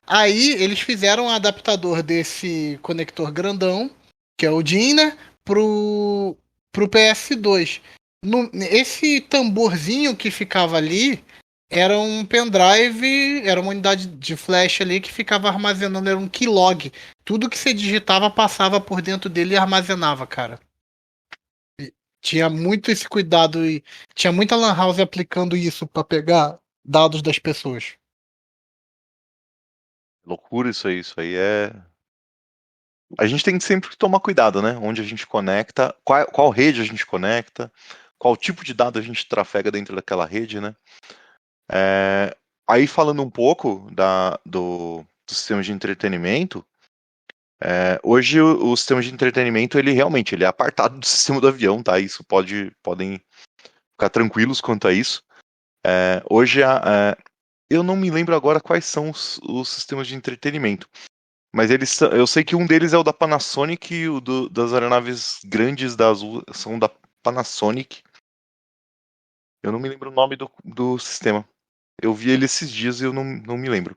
Aí eles fizeram um adaptador desse conector grandão, que é o DIN, né, pro PS2. Esse tamborzinho que ficava ali era um pendrive, era uma unidade de flash ali que ficava armazenando, era um keylog. Tudo que você digitava passava por dentro dele e armazenava, cara. Tinha muito esse cuidado e tinha muita lan house aplicando isso para pegar dados das pessoas. Loucura isso aí é... A gente tem que sempre tomar cuidado, né? Onde a gente conecta, qual rede a gente conecta, qual tipo de dado a gente trafega dentro daquela rede, né? Aí falando um pouco do sistema de entretenimento, hoje o sistema de entretenimento ele realmente é apartado do sistema do avião, tá? Isso podem ficar tranquilos quanto a isso. Hoje eu não me lembro agora quais são os sistemas de entretenimento. Mas eu sei que um deles é o da Panasonic e das aeronaves grandes da Azul são da Panasonic. Eu não me lembro o nome do sistema. Eu vi ele esses dias e eu não me lembro.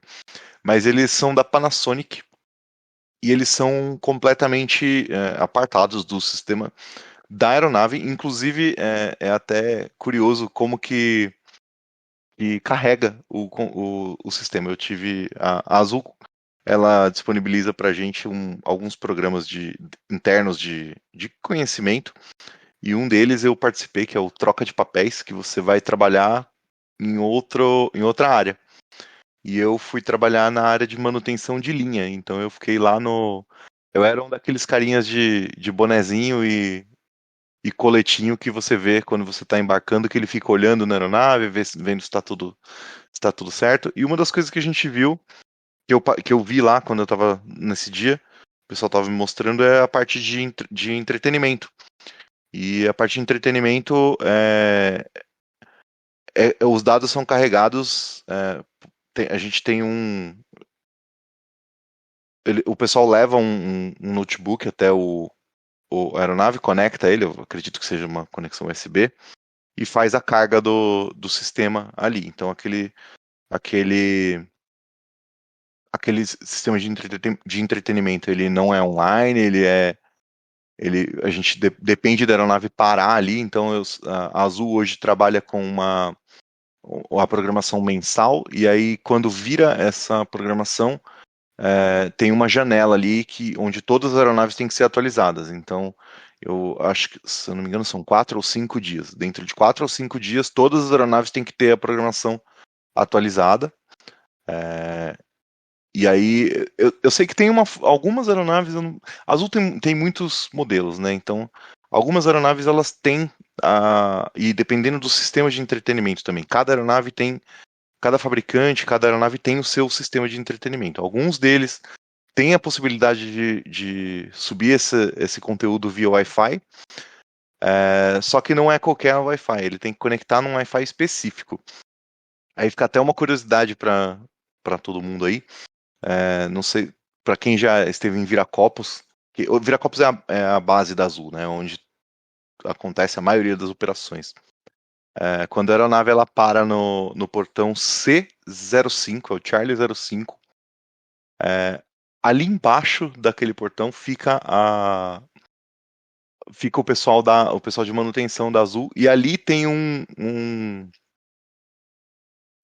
Mas eles são da Panasonic e eles são completamente apartados do sistema da aeronave. Inclusive, é até curioso como que carrega o sistema. Eu tive a Azul, ela disponibiliza para a gente alguns programas internos de conhecimento, e um deles eu participei, que é o troca de papéis, que você vai trabalhar em outra área. E eu fui trabalhar na área de manutenção de linha, então eu fiquei lá eu era um daqueles carinhas de bonezinho e coletinho que você vê quando você está embarcando, que ele fica olhando na aeronave, vendo se está tudo certo. E uma das coisas que a gente viu, que eu vi lá quando eu estava nesse dia, o pessoal estava me mostrando, é a parte de entretenimento. E a parte de entretenimento, os dados são carregados, a gente tem o pessoal leva um notebook até a aeronave, conecta ele, eu acredito que seja uma conexão USB, e faz a carga do sistema ali. Então aquele sistema de entretenimento, ele não é online, a gente depende da aeronave parar ali. Então a Azul hoje trabalha com a programação mensal, e aí quando vira essa programação, tem uma janela ali onde todas as aeronaves têm que ser atualizadas. Então, eu acho que, se eu não me engano, são 4 ou 5 dias. Dentro de 4 ou 5 dias, todas as aeronaves têm que ter a programação atualizada. E aí, eu sei que tem algumas aeronaves, a Azul tem muitos modelos, né? Então, algumas aeronaves elas têm, e dependendo do sistema de entretenimento também, cada fabricante, cada aeronave tem o seu sistema de entretenimento. Alguns deles têm a possibilidade de subir esse conteúdo via Wi-Fi, só que não é qualquer Wi-Fi, ele tem que conectar num Wi-Fi específico. Aí fica até uma curiosidade para todo mundo aí. Não sei, para quem já esteve em Viracopos, o Viracopos é a base da Azul, né, onde acontece a maioria das operações. Quando a aeronave ela para no portão C05, é o Charlie 05, ali embaixo daquele portão fica o pessoal de manutenção da Azul, e ali tem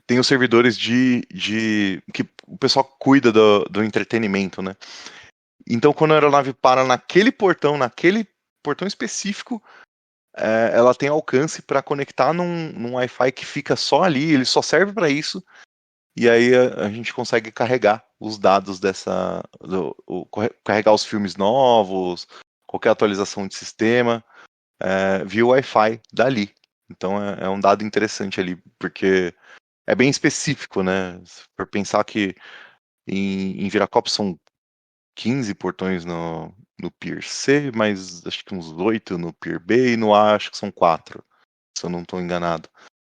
tem os servidores que o pessoal cuida do entretenimento, né? Então, quando a aeronave para naquele portão específico, ela tem alcance para conectar num Wi-Fi que fica só ali, ele só serve para isso, e aí a gente consegue carregar os dados carregar os filmes novos, qualquer atualização de sistema, via Wi-Fi dali. Então é um dado interessante ali, porque é bem específico, né? Por pensar que em Viracopos são 15 portões no Pier C, mas acho que uns 8 no Pier B, e no A acho que são 4, se eu não estou enganado.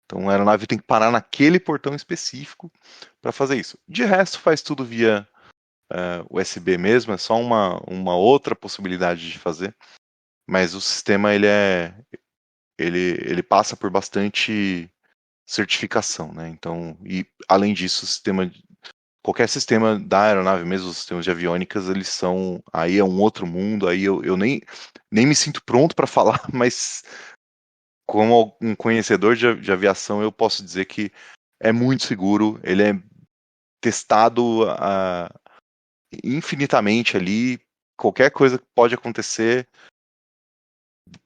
Então a aeronave tem que parar naquele portão específico para fazer isso. De resto, faz tudo via USB mesmo, é só uma outra possibilidade de fazer. Mas o sistema ele passa por bastante certificação, né? Então, e além disso, qualquer sistema da aeronave, mesmo os sistemas de aviônicas, eles são, aí é um outro mundo, aí eu nem me sinto pronto para falar, mas como um conhecedor de aviação, eu posso dizer que é muito seguro, ele é testado infinitamente ali, qualquer coisa que pode acontecer,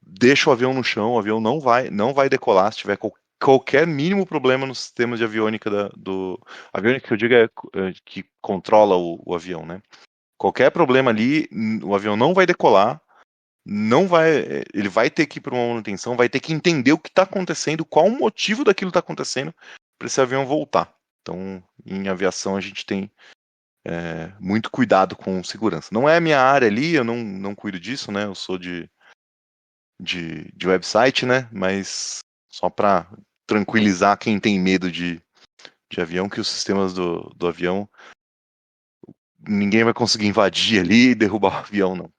deixa o avião no chão, o avião não vai decolar se tiver qualquer mínimo problema no sistema de aviônica aviônica que eu digo que controla o avião, né? Qualquer problema ali, o avião não vai decolar, ele vai ter que ir para uma manutenção, vai ter que entender o que está acontecendo, qual o motivo daquilo está acontecendo para esse avião voltar. Então, em aviação a gente tem muito cuidado com segurança. Não é a minha área ali, eu não cuido disso, né? Eu sou de website, né? Mas só para tranquilizar quem tem medo de de avião, que os sistemas do avião, ninguém vai conseguir invadir ali e derrubar o avião, não.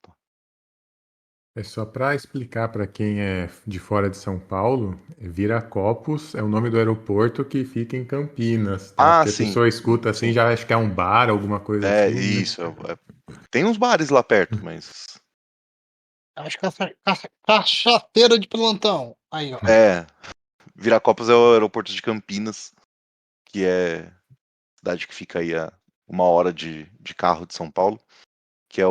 É só para explicar para quem é de fora de São Paulo, Viracopos é o nome do aeroporto que fica em Campinas, tá? Ah, Porque a sim, pessoa escuta assim, sim. já acha que é um bar, alguma coisa É, assim, né? isso. Tem uns bares lá perto, mas. Acho que cachaceira de plantão. Aí, ó. É, Viracopos é o aeroporto de Campinas, que é cidade que fica aí a 1 hora de carro de São Paulo, que é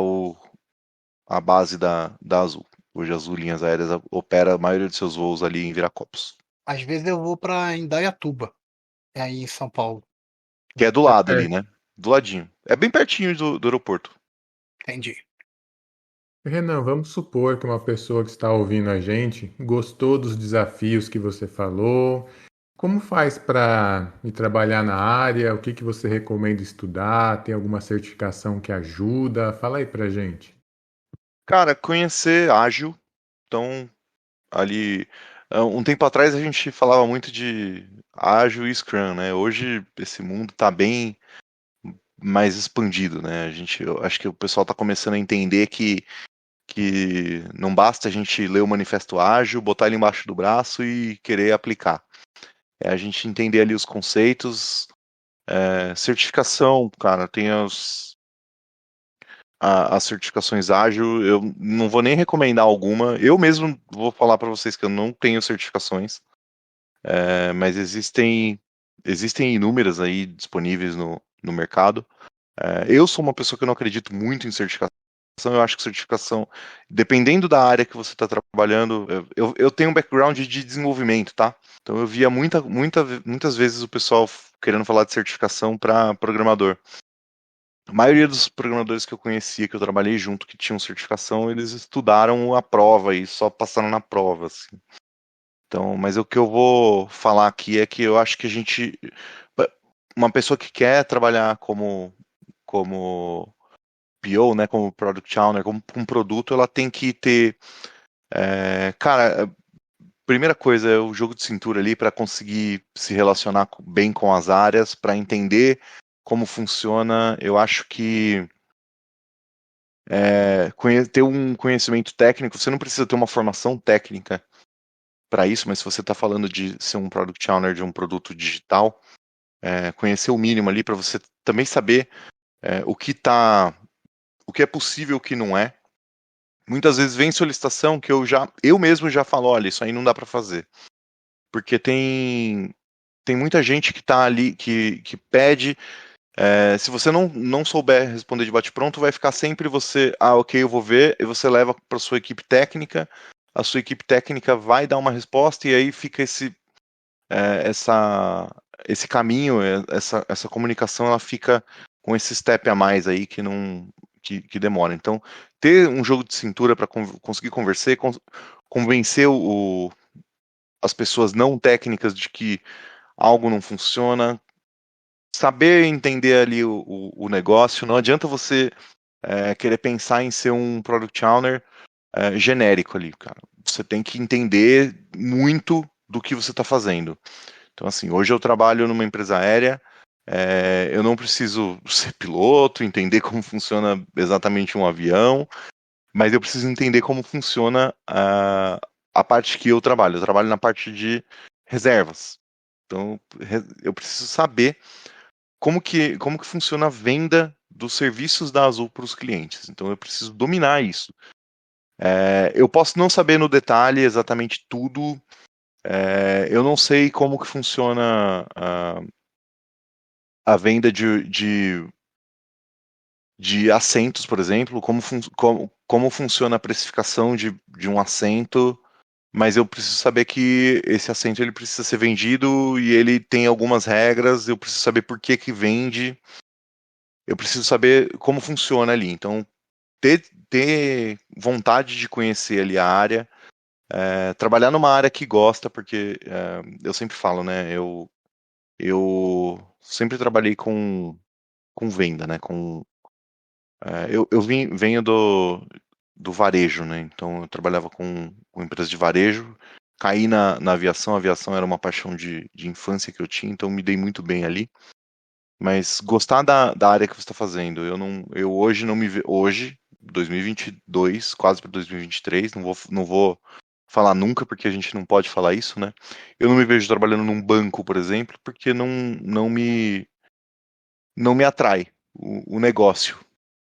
a base da Azul. Hoje a Azul Linhas Aéreas opera a maioria de seus voos ali em Viracopos, Às vezes eu vou pra Indaiatuba, é aí em São Paulo. que é do É lado ali, perto. né? Do ladinho. É bem pertinho do aeroporto. Entendi. Renan, vamos supor que uma pessoa que está ouvindo a gente gostou dos desafios que você falou. Como faz para ir trabalhar na área? O que que você recomenda estudar? Tem alguma certificação que ajuda? Fala aí pra gente. Cara, conhecer ágil, então ali. Um tempo atrás a gente falava muito de ágil e Scrum, né? Hoje esse mundo tá bem mais expandido, né? Eu acho que o pessoal tá começando a entender que não basta a gente ler o manifesto ágil, botar ele embaixo do braço e querer aplicar. É a gente entender ali os conceitos, certificação, cara, tem as certificações ágil, eu não vou nem recomendar alguma, eu mesmo vou falar para vocês que eu não tenho certificações, mas existem inúmeras aí disponíveis no mercado. Eu sou uma pessoa que eu não acredito muito em certificação. Eu acho que certificação, dependendo da área que você está trabalhando, eu tenho um background de desenvolvimento, tá? Então eu via muitas vezes o pessoal querendo falar de certificação para programador. A maioria dos programadores que eu conhecia, que eu trabalhei junto, que tinham certificação, eles estudaram a prova e só passaram na prova, assim. Então, mas o que eu vou falar aqui é que eu acho que uma pessoa que quer trabalhar como PO, né, como Product Owner, como um produto, ela tem que ter, cara, primeira coisa é o jogo de cintura ali para conseguir se relacionar bem com as áreas, para entender como funciona. Eu acho que ter um conhecimento técnico, você não precisa ter uma formação técnica para isso, mas se você está falando de ser um Product Owner de um produto digital, conhecer o mínimo ali para você também saber o que é possível e o que não é. Muitas vezes vem solicitação que eu mesmo já falo, olha, isso aí não dá para fazer. Porque tem muita gente que tá ali, que pede, se você não souber responder de bate-pronto, vai ficar sempre você, ok, eu vou ver, e você leva para sua equipe técnica, a sua equipe técnica vai dar uma resposta, e aí fica esse caminho, essa comunicação, ela fica com esse step a mais aí que não que demora. Então, ter um jogo de cintura para conseguir convencer as pessoas não técnicas de que algo não funciona, saber entender ali o negócio. Não adianta você querer pensar em ser um product owner genérico ali, cara. Você tem que entender muito do que você está fazendo. Então, assim, hoje eu trabalho numa empresa aérea, eu não preciso ser piloto, entender como funciona exatamente um avião, mas eu preciso entender como funciona a parte que eu trabalho. Eu trabalho na parte de reservas. Então, eu preciso saber como que funciona a venda dos serviços da Azul para os clientes. Então, eu preciso dominar isso. Eu posso não saber no detalhe exatamente tudo. Eu não sei como que funciona a venda de assentos, por exemplo, como funciona a precificação de um assento, mas eu preciso saber que esse assento ele precisa ser vendido e ele tem algumas regras, eu preciso saber por que que vende, eu preciso saber como funciona ali. Então, ter vontade de conhecer ali a área, trabalhar numa área que gosta, porque eu sempre falo, né, eu sempre trabalhei com venda, né, eu venho do varejo, né? Então eu trabalhava com empresas de varejo, caí na aviação. A aviação era uma paixão de infância que eu tinha, então me dei muito bem ali. Mas gostar da área que você está fazendo, eu hoje não me vejo. Hoje, 2022, quase para 2023, não vou falar nunca, porque a gente não pode falar isso, né? Eu não me vejo trabalhando num banco, por exemplo, porque não me atrai o negócio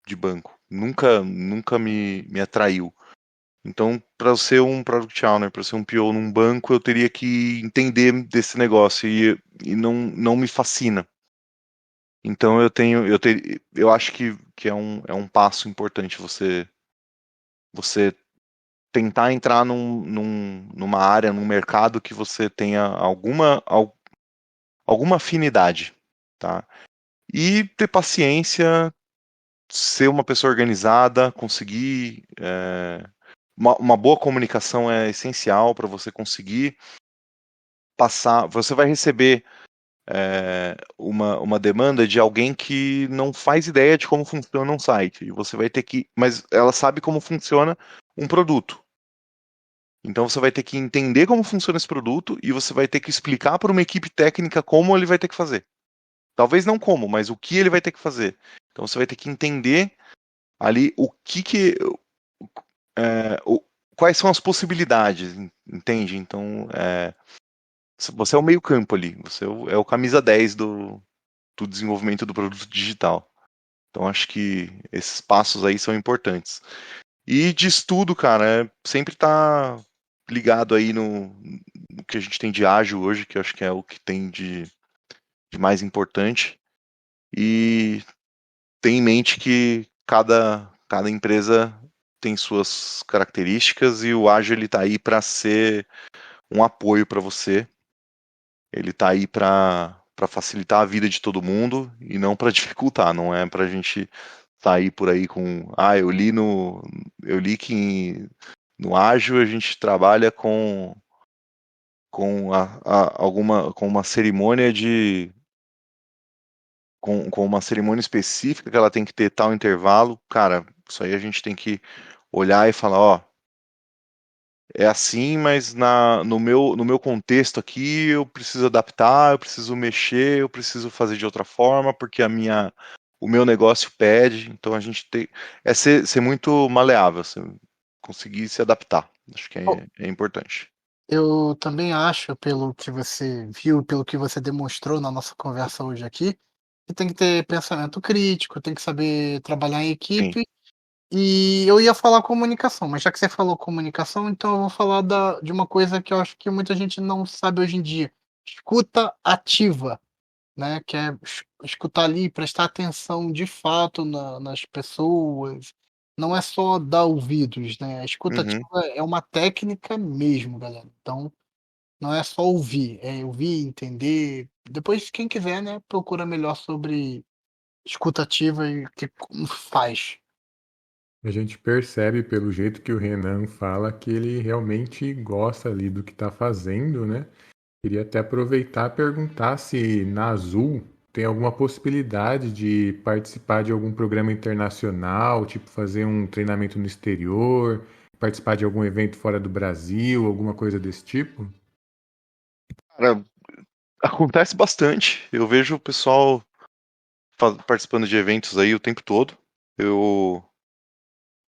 de banco. Nunca me atraiu. Então, para eu ser um Product Owner, para ser um PO num banco, eu teria que entender desse negócio e não me fascina. Então eu acho que é um passo importante você tentar entrar numa área, num mercado que você tenha alguma afinidade, tá? E ter paciência, ser uma pessoa organizada, conseguir uma boa comunicação é essencial para você conseguir passar. Você vai receber uma demanda de alguém que não faz ideia de como funciona um site. E você vai ter que. Mas ela sabe como funciona um produto. Então você vai ter que entender como funciona esse produto e você vai ter que explicar para uma equipe técnica como ele vai ter que fazer. Talvez não como, mas o que ele vai ter que fazer. Então você vai ter que entender ali quais são as possibilidades, entende? Então você é o meio campo ali, você é o camisa 10 do desenvolvimento do produto digital. Então acho que esses passos aí são importantes. E de estudo, cara, sempre tá ligado aí no que a gente tem de ágil hoje, que eu acho que é o que tem de mais importante. E tem em mente que cada empresa tem suas características e o ágil ele tá aí para ser um apoio para você. Ele tá aí para facilitar a vida de todo mundo e não para dificultar, não é pra gente sair por aí com, eu li que no ágil a gente trabalha com com uma cerimônia com uma cerimônia específica que ela tem que ter tal intervalo. Cara, isso aí a gente tem que olhar e falar, ó, é assim, mas no meu contexto aqui eu preciso adaptar, eu preciso mexer, eu preciso fazer de outra forma, porque o meu negócio pede. Então a gente tem. Ser muito maleável, conseguir se adaptar. Acho que é importante. Eu também acho, pelo que você viu, pelo que você demonstrou na nossa conversa hoje aqui, que tem que ter pensamento crítico, tem que saber trabalhar em Sim. equipe. E eu ia falar comunicação, mas já que você falou comunicação, então eu vou falar de uma coisa que eu acho que muita gente não sabe hoje em dia: escuta ativa, né? Que é escutar ali, prestar atenção de fato nas pessoas. Não é só dar ouvidos, né? A escuta Uhum. ativa é uma técnica mesmo, galera. Então, não é só ouvir, é ouvir, entender. Depois, quem quiser, né, procura melhor sobre escuta ativa e como faz. A gente percebe pelo jeito que o Renan fala que ele realmente gosta ali do que está fazendo, né? Queria até aproveitar e perguntar se na Azul tem alguma possibilidade de participar de algum programa internacional, tipo fazer um treinamento no exterior, participar de algum evento fora do Brasil, alguma coisa desse tipo? Cara, acontece bastante. Eu vejo o pessoal participando de eventos aí o tempo todo.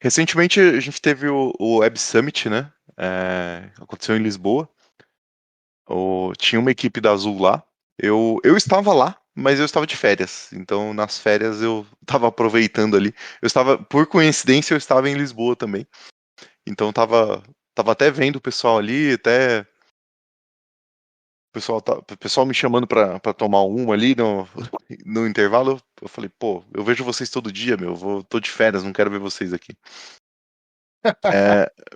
Recentemente a gente teve o Web Summit, né? Aconteceu em Lisboa. Tinha uma equipe da Azul lá. Eu estava lá, mas eu estava de férias. Então, nas férias eu estava aproveitando ali. Por coincidência, eu estava em Lisboa também. Então, tava até vendo o pessoal ali, até o pessoal me chamando para tomar uma ali no intervalo. Eu falei, pô, eu vejo vocês todo dia, meu. Tô de férias, não quero ver vocês aqui.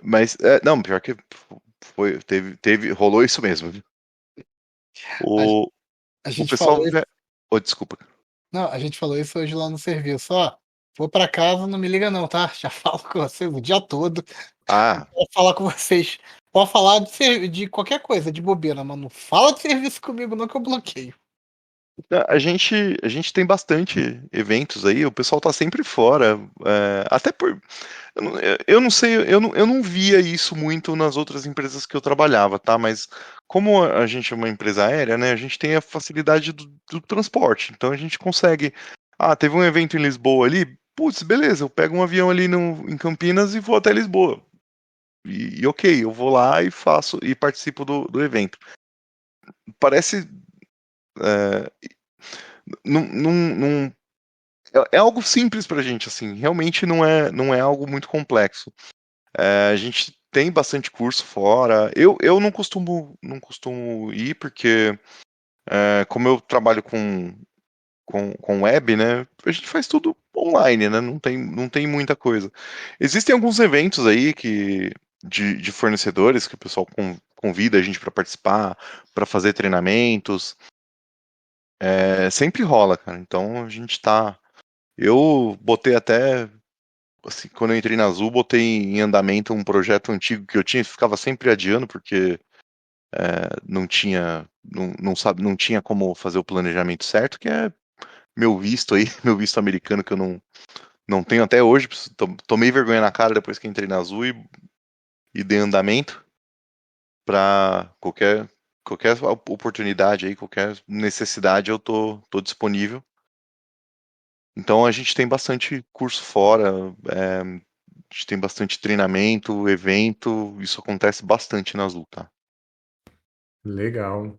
Mas, não, pior que rolou isso mesmo. A, O, a o gente pessoal. falou isso, Oh, desculpa. não, a gente falou isso hoje lá no serviço. Ó, vou para casa, não me liga não, tá? Já falo com vocês o dia todo. Ah, Vou falar com vocês. Pode falar de qualquer coisa, de bobeira, mas não fala de serviço comigo, não, que eu bloqueio. A gente tem bastante eventos aí, o pessoal tá sempre fora. Até por. Eu não sei, eu não via isso muito nas outras empresas que eu trabalhava, tá? Mas como a gente é uma empresa aérea, né? A gente tem a facilidade do transporte. Então a gente consegue. Ah, teve um evento em Lisboa ali. Putz, beleza, eu pego um avião ali em Campinas e vou até Lisboa. E ok, eu vou lá e faço e participo do evento. Parece. é, não, é algo simples pra gente, assim. Realmente não é algo muito complexo. A gente tem bastante curso fora. Eu não costumo ir porque, como eu trabalho com web, né? A gente faz tudo online, né? Não tem muita coisa. Existem alguns eventos aí de fornecedores que o pessoal convida a gente para participar, para fazer treinamentos. Sempre rola, cara. Então a gente tá. Eu botei até, assim, quando eu entrei na Azul, botei em andamento um projeto antigo que eu tinha, ficava sempre adiando, porque não tinha como fazer o planejamento certo, que é meu visto aí, meu visto americano, que eu não tenho até hoje. Tomei vergonha na cara depois que entrei na Azul e dei andamento para qualquer oportunidade aí, qualquer necessidade, eu tô disponível. Então a gente tem bastante curso fora, a gente tem bastante treinamento, evento, isso acontece bastante na Azul, tá? Legal.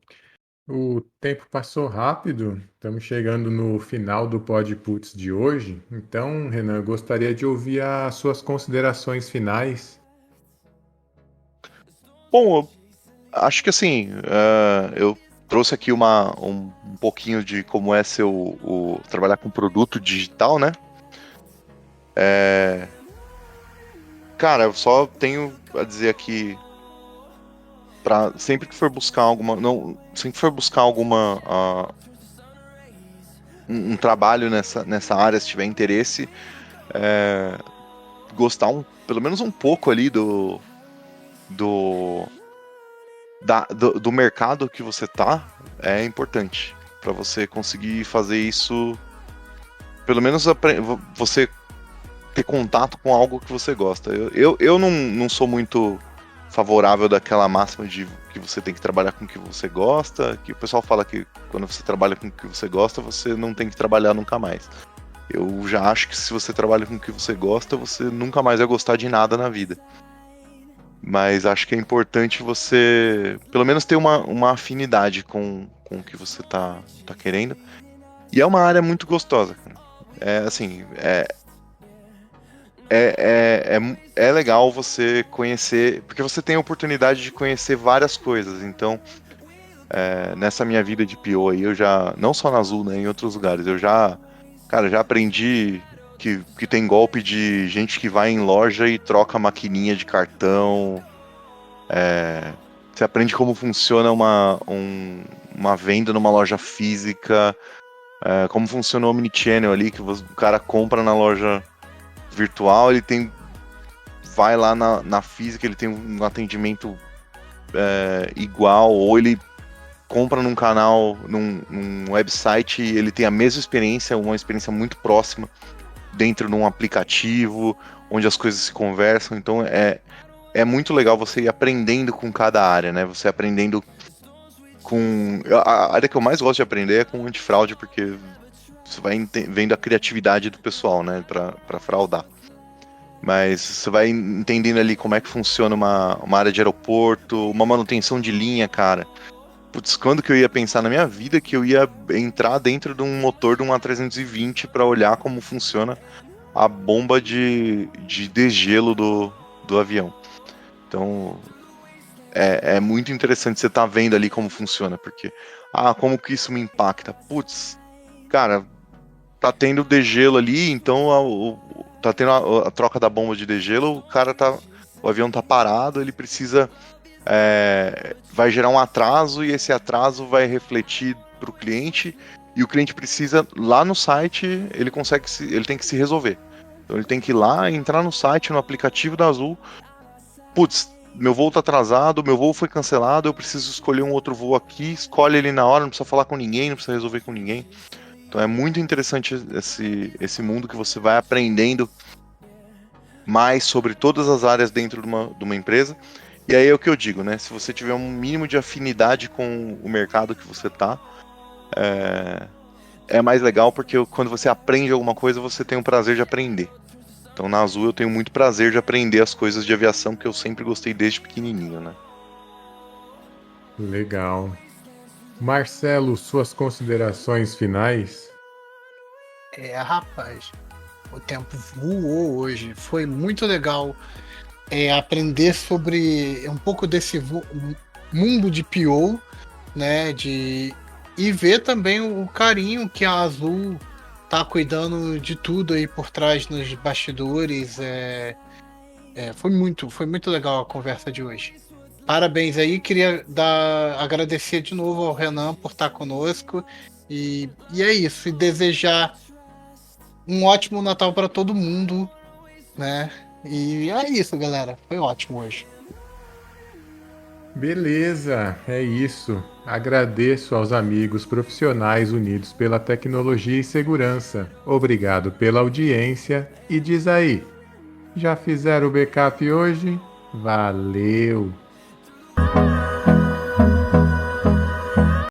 O tempo passou rápido, estamos chegando no final do Pod Puts de hoje. Então, Renan, eu gostaria de ouvir as suas considerações finais. Bom, eu acho que assim, eu trouxe aqui um pouquinho de como é trabalhar com produto digital, né? Cara, eu só tenho a dizer aqui sempre que for buscar um trabalho nessa área, se tiver interesse, gostar pelo menos um pouco ali do mercado que você tá, é importante para você conseguir fazer isso, pelo menos você ter contato com algo que você gosta. Eu não sou muito favorável daquela máxima de que você tem que trabalhar com o que você gosta, que o pessoal fala que quando você trabalha com o que você gosta, você não tem que trabalhar nunca mais. Eu já acho que se você trabalha com o que você gosta, você nunca mais vai gostar de nada na vida. Mas acho que é importante você, pelo menos, ter uma afinidade com o que você tá querendo. E é uma área muito gostosa, cara. É legal você conhecer, porque você tem a oportunidade de conhecer várias coisas. Então, nessa minha vida de PO aí, eu já, não só na Azul, né, em outros lugares, eu já aprendi que tem golpe de gente que vai em loja e troca maquininha de cartão. Você aprende como funciona uma venda numa loja física, como funciona o Omnichannel ali, que o cara compra na loja virtual, vai lá na física, ele tem um atendimento igual, ou ele compra num canal, num website, e ele tem a mesma experiência, uma experiência muito próxima dentro de um aplicativo, onde as coisas se conversam. Então é muito legal você ir aprendendo com cada área, né? Você aprendendo a área que eu mais gosto de aprender é com antifraude, porque você vai vendo a criatividade do pessoal, né, pra fraudar. Mas você vai entendendo ali como é que funciona uma área de aeroporto, uma manutenção de linha, cara. Putz, quando que eu ia pensar na minha vida que eu ia entrar dentro de um motor de um A320 para olhar como funciona a bomba de degelo do avião. Então, é muito interessante você estar vendo ali como funciona, porque, como que isso me impacta? Putz, cara, tá tendo degelo ali, então tá tendo a troca da bomba de degelo, o avião tá parado, ele precisa, vai gerar um atraso, e esse atraso vai refletir para o cliente, e o cliente precisa, lá no site, ele tem que se resolver. Então ele tem que ir lá, entrar no site, no aplicativo da Azul. Putz, meu voo tá atrasado, meu voo foi cancelado, eu preciso escolher um outro voo aqui, escolhe ele na hora, não precisa falar com ninguém, não precisa resolver com ninguém. Então é muito interessante esse mundo que você vai aprendendo mais sobre todas as áreas dentro de uma empresa. E aí é o que eu digo, né? Se você tiver um mínimo de afinidade com o mercado que você tá, é mais legal porque quando você aprende alguma coisa, você tem o prazer de aprender. Então na Azul eu tenho muito prazer de aprender as coisas de aviação que eu sempre gostei desde pequenininho, né? Legal. Marcelo, suas considerações finais? Rapaz, o tempo voou hoje. Foi muito legal aprender sobre um pouco desse mundo de PO, né? E ver também o carinho que a Azul tá cuidando de tudo aí por trás nos bastidores. Foi muito legal a conversa de hoje. Parabéns aí, queria agradecer de novo ao Renan por estar conosco. E é isso, e desejar um ótimo Natal para todo mundo, né? E é isso, galera. Foi ótimo hoje. Beleza, é isso. Agradeço aos amigos profissionais unidos pela tecnologia e segurança. Obrigado pela audiência e diz aí, já fizeram o backup hoje? Valeu!